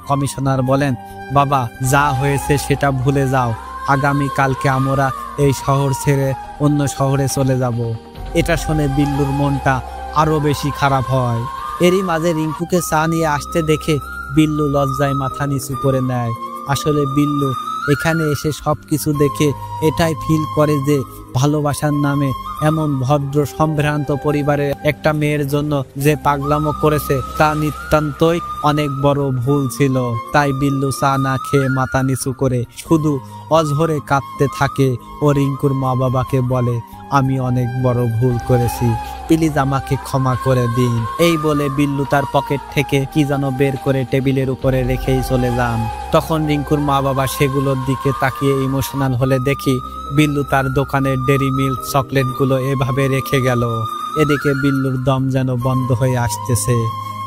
কমিশনার বলেন, বাবা, যা হয়েছে সেটা ভুলে যাও। আগামী কালকে আমরা এই শহর ছেড়ে অন্য শহরে চলে যাব। এটা শুনে বিল্লুর মনটা আরো বেশি খারাপ হয়। এরই মাঝে রিঙ্কুকে চা নিয়ে আসতে দেখে বিল্লু লজ্জায় মাথা নিচু করে নেয়। আসলে বিল্লু এখানে এসে সবকিছু দেখে এটাই ফিল করে যে ভালোবাসার নামে এমন ভদ্র সম্ভ্রান্ত পরিবারের একটা মেয়ের জন্য যে পাগলামো করেছে তা নিতান্তই অনেক বড় ভুল ছিল। তাই বিল্লু চা না খেয়ে মাথা নিচু করে শুধু অঝরে কাঁদতে থাকে ও রিঙ্কুর মা বাবাকে বলে, আমি অনেক বড় ভুল করেছি, প্লিজ আমাকে ক্ষমা করে দিন। এই বলে বিল্লু তার পকেট থেকে কি যেন বের করে টেবিলের উপরে রেখেই চলে যান। তখন রিঙ্কুর মা বাবা সেগুলোর দিকে তাকিয়ে ইমোশনাল হলে দেখি বিল্লু তার দোকানের ডেরি মিল্ক চকলেটগুলো এভাবে রেখে গেল। এদিকে বিল্লুর দম যেন বন্ধ হয়ে আসতেছে,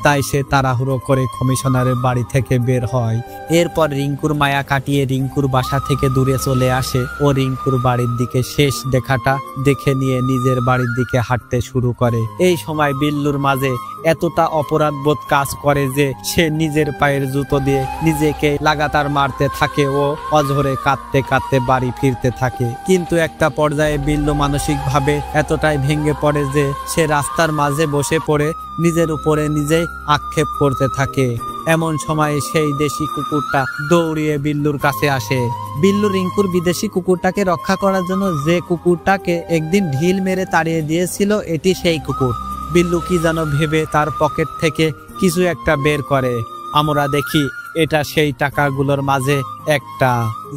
তাই সে তাড়াহুড়ো করে কমিশনারের বাড়ি থেকে বের হয়। এরপর রিঙ্কুর মায়া কাটিয়ে রিঙ্কুর বাসা থেকে দূরে চলে আসে ও রিঙ্কুর বাড়ির দিকে শেষ দেখাটা দেখে নিয়ে নিজের বাড়ির দিকে হাঁটতে শুরু করে। এই সময় বিল্লুর মাঝে এতটা অপরাধবোধ কাজ করে যে সে নিজের পায়ের জুতো দিয়ে নিজেকে লাগাতার মারতে থাকে ও অঝরে কাঁদতে কাঁদতে বাড়ি ফিরতে থাকে। কিন্তু একটা পর্যায়ে বিল্লু মানসিকভাবে এতটাই ভেঙে পড়ে যে সে রাস্তার মাঝে বসে পড়ে নিজের উপরে নিজেই আক্ষেপ করতে থাকে। এমন সময় সেই দেশি কুকুরটা দৌড়িয়ে বিল্লুর কাছে আসে। বিল্লু রিঙ্কুর বিদেশি কুকুরটাকে রক্ষা করার জন্য যে কুকুরটাকে একদিন ঢিল মেরে তাড়িয়ে দিয়েছিল, এটি সেই কুকুর। বিল্লু কি যেন ভেবে তার পকেট থেকে কিছু একটা বের করে। আমরা দেখি এটা সেই টাকাগুলোর মাঝে একটা,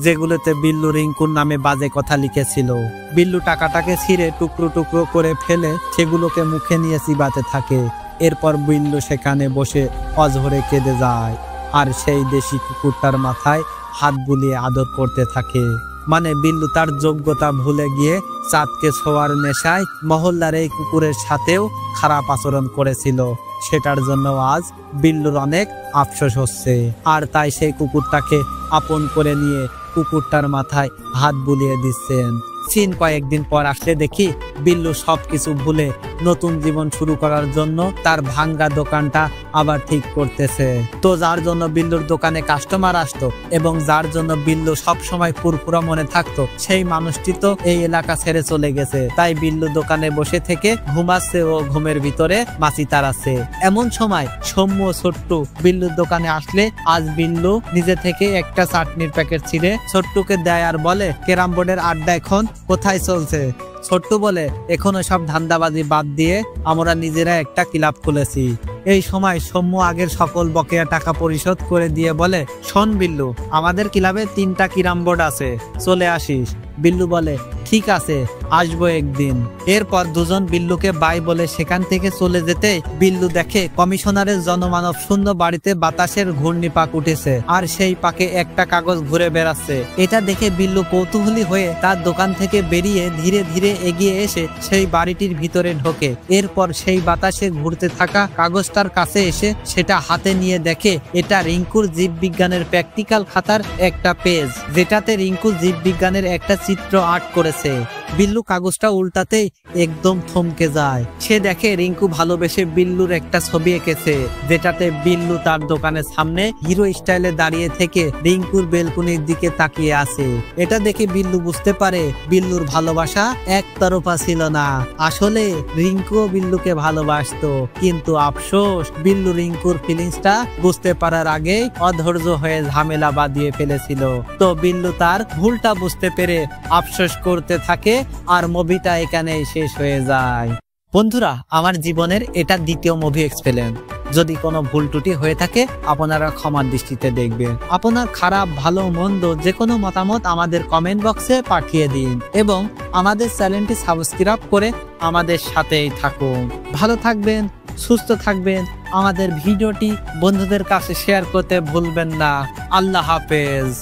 যেগুলোতে বিল্লু রিঙ্কুর নামে বাজে কথা লিখেছিল। বিল্লু টাকাটাকে ছিঁড়ে টুকরো টুকরো করে ফেলে সেগুলোকে মুখে নিয়ে চিবাতে থাকে। এরপর বিল্লু সেখানে বসে অঝরে কেঁদে যায় আর সেই দেশি কুকুরটার মাথায় হাত বুলিয়ে আদর করতে থাকে। মানে বিল্লু তার যোগ্যতা ভুলে গিয়ে চাঁদকে ছোঁয়ার নেশায় মহল্লার এই কুকুরের সাথেও খারাপ আচরণ করেছিল। সেটার জন্য আজ বিল্লুর অনেক আফসোস হচ্ছে, আর তাই সেই কুকুরটাকে আপন করে নিয়ে কুকুরটার মাথায় হাত বুলিয়ে দিচ্ছেন। সিন কয়েকদিন পর আসলে দেখি বিল্লু সবকিছু ভুলে নতুন জীবন শুরু করার জন্য তার ভাঙ্গা দোকানটা আবার ঠিক করতেছে। তো যার জন্য বিল্লুর দোকানে কাস্টমার আসতো এবং যার জন্য বিল্লু সব সময় ফুরফুরা মনে থাকতো, সেই মানুষটি তো এই এলাকা ছেড়ে চলে গেছে। তাই বিল্লু দোকানে বসে থেকে ঘুমাচ্ছে ও ঘুমের ভিতরে মাছি তাড়াচ্ছে। এমন সময় সৌম্য ছোট্টু বিল্লুর দোকানে আসলে আজ বিল্লু নিজে থেকে একটা চাটনির প্যাকেট ছিঁড়ে ছোট্টুকে দেয় আর বলে, ক্যারাম বোর্ডের আড্ডা এখন কোথায় চলছে? ছোট্টু বলে, এখনো সব ধান্দাবাজি বাদ দিয়ে আমরা নিজেরা একটা ক্লাব খুলেছি। এই সময় সৌম্য আগের সকল বকেয়া টাকা পরিশোধ করে দিয়ে বলে, শোন বিল্লু, আমাদের ক্লাবে 3টা ক্যারাম বোর্ড আছে, চলে আসিস। বিল্লু বলে, ঠিক আছে, আসবো একদিন। এরপর দুজন বিল্লুকে বাই বলে সেখান থেকে চলে যেতে বিল্লু দেখে কমিশনারের জনমানব শূন্য বাড়িতে বাতাসের ঘূর্ণিপাক উঠেছে, আর সেই পাকে একটা কাগজ ঘুরে বেড়াচ্ছে। এটা দেখে বিল্লু কৌতূহলী হয়ে তার দোকান থেকে বেরিয়ে ধীরে ধীরে এগিয়ে এসে সেই বাড়িটির ভিতরে ঢোকে। এরপর সেই বাতাসে ঘুরতে থাকা কাগজটার কাছে এসে সেটা হাতে নিয়ে দেখে এটা রিঙ্কুর জীববিজ্ঞানের প্র্যাকটিক্যাল খাতার একটা পেজ, যেটাতে রিঙ্কু জীববিজ্ঞানের একটা চিত্র আর্ট করেছে। বিল্লু কাগজটা উল্টাতেই একদম থমকে যায়। সে দেখে রিঙ্কু ভালোবেসে বিল্লুর একটা ছবি এঁকেছে, যেটাতে বিল্লু তার দোকানের সামনে হিরো স্টাইলে দাঁড়িয়ে থেকে রিঙ্কুর বেলকুনির দিকে তাকিয়ে আছে। এটা দেখে বিল্লু বুঝতে পারে বিল্লুর ভালোবাসা একতরফা ছিল না, আসলে রিঙ্কুও বিল্লুকে ভালোবাসতো। কিন্তু আফসোস, বিল্লু রিঙ্কুর ফিলিংসটা বুঝতে পারার আগেই অধৈর্য হয়ে ঝামেলা বাঁধিয়ে ফেলেছিল। তো বিল্লু তার ভুলটা বুঝতে পেরে আফসোস করতে থাকে, আর মুভিটা এখানেই শেষ হয়ে যায়। বন্ধুরা, আমার জীবনের এটা দ্বিতীয় মুভি এক্সপেরিয়েন্স। যদি কোনো ভুল ত্রুটি হয়ে থাকে আপনারা ক্ষমার দৃষ্টিতে দেখবেন। আপনার খারাপ ভালো মন্দ যে কোনো মতামত আমাদের কমেন্ট বক্সে পাঠিয়ে দিন, এবং আমাদের চ্যানেলটি সাবস্ক্রাইব করে আমাদের সাথেই থাকুন। ভালো থাকবেন, সুস্থ থাকবেন। আমাদের ভিডিওটি বন্ধুদের কাছে শেয়ার করতে ভুলবেন না। আল্লাহ হাফেজ।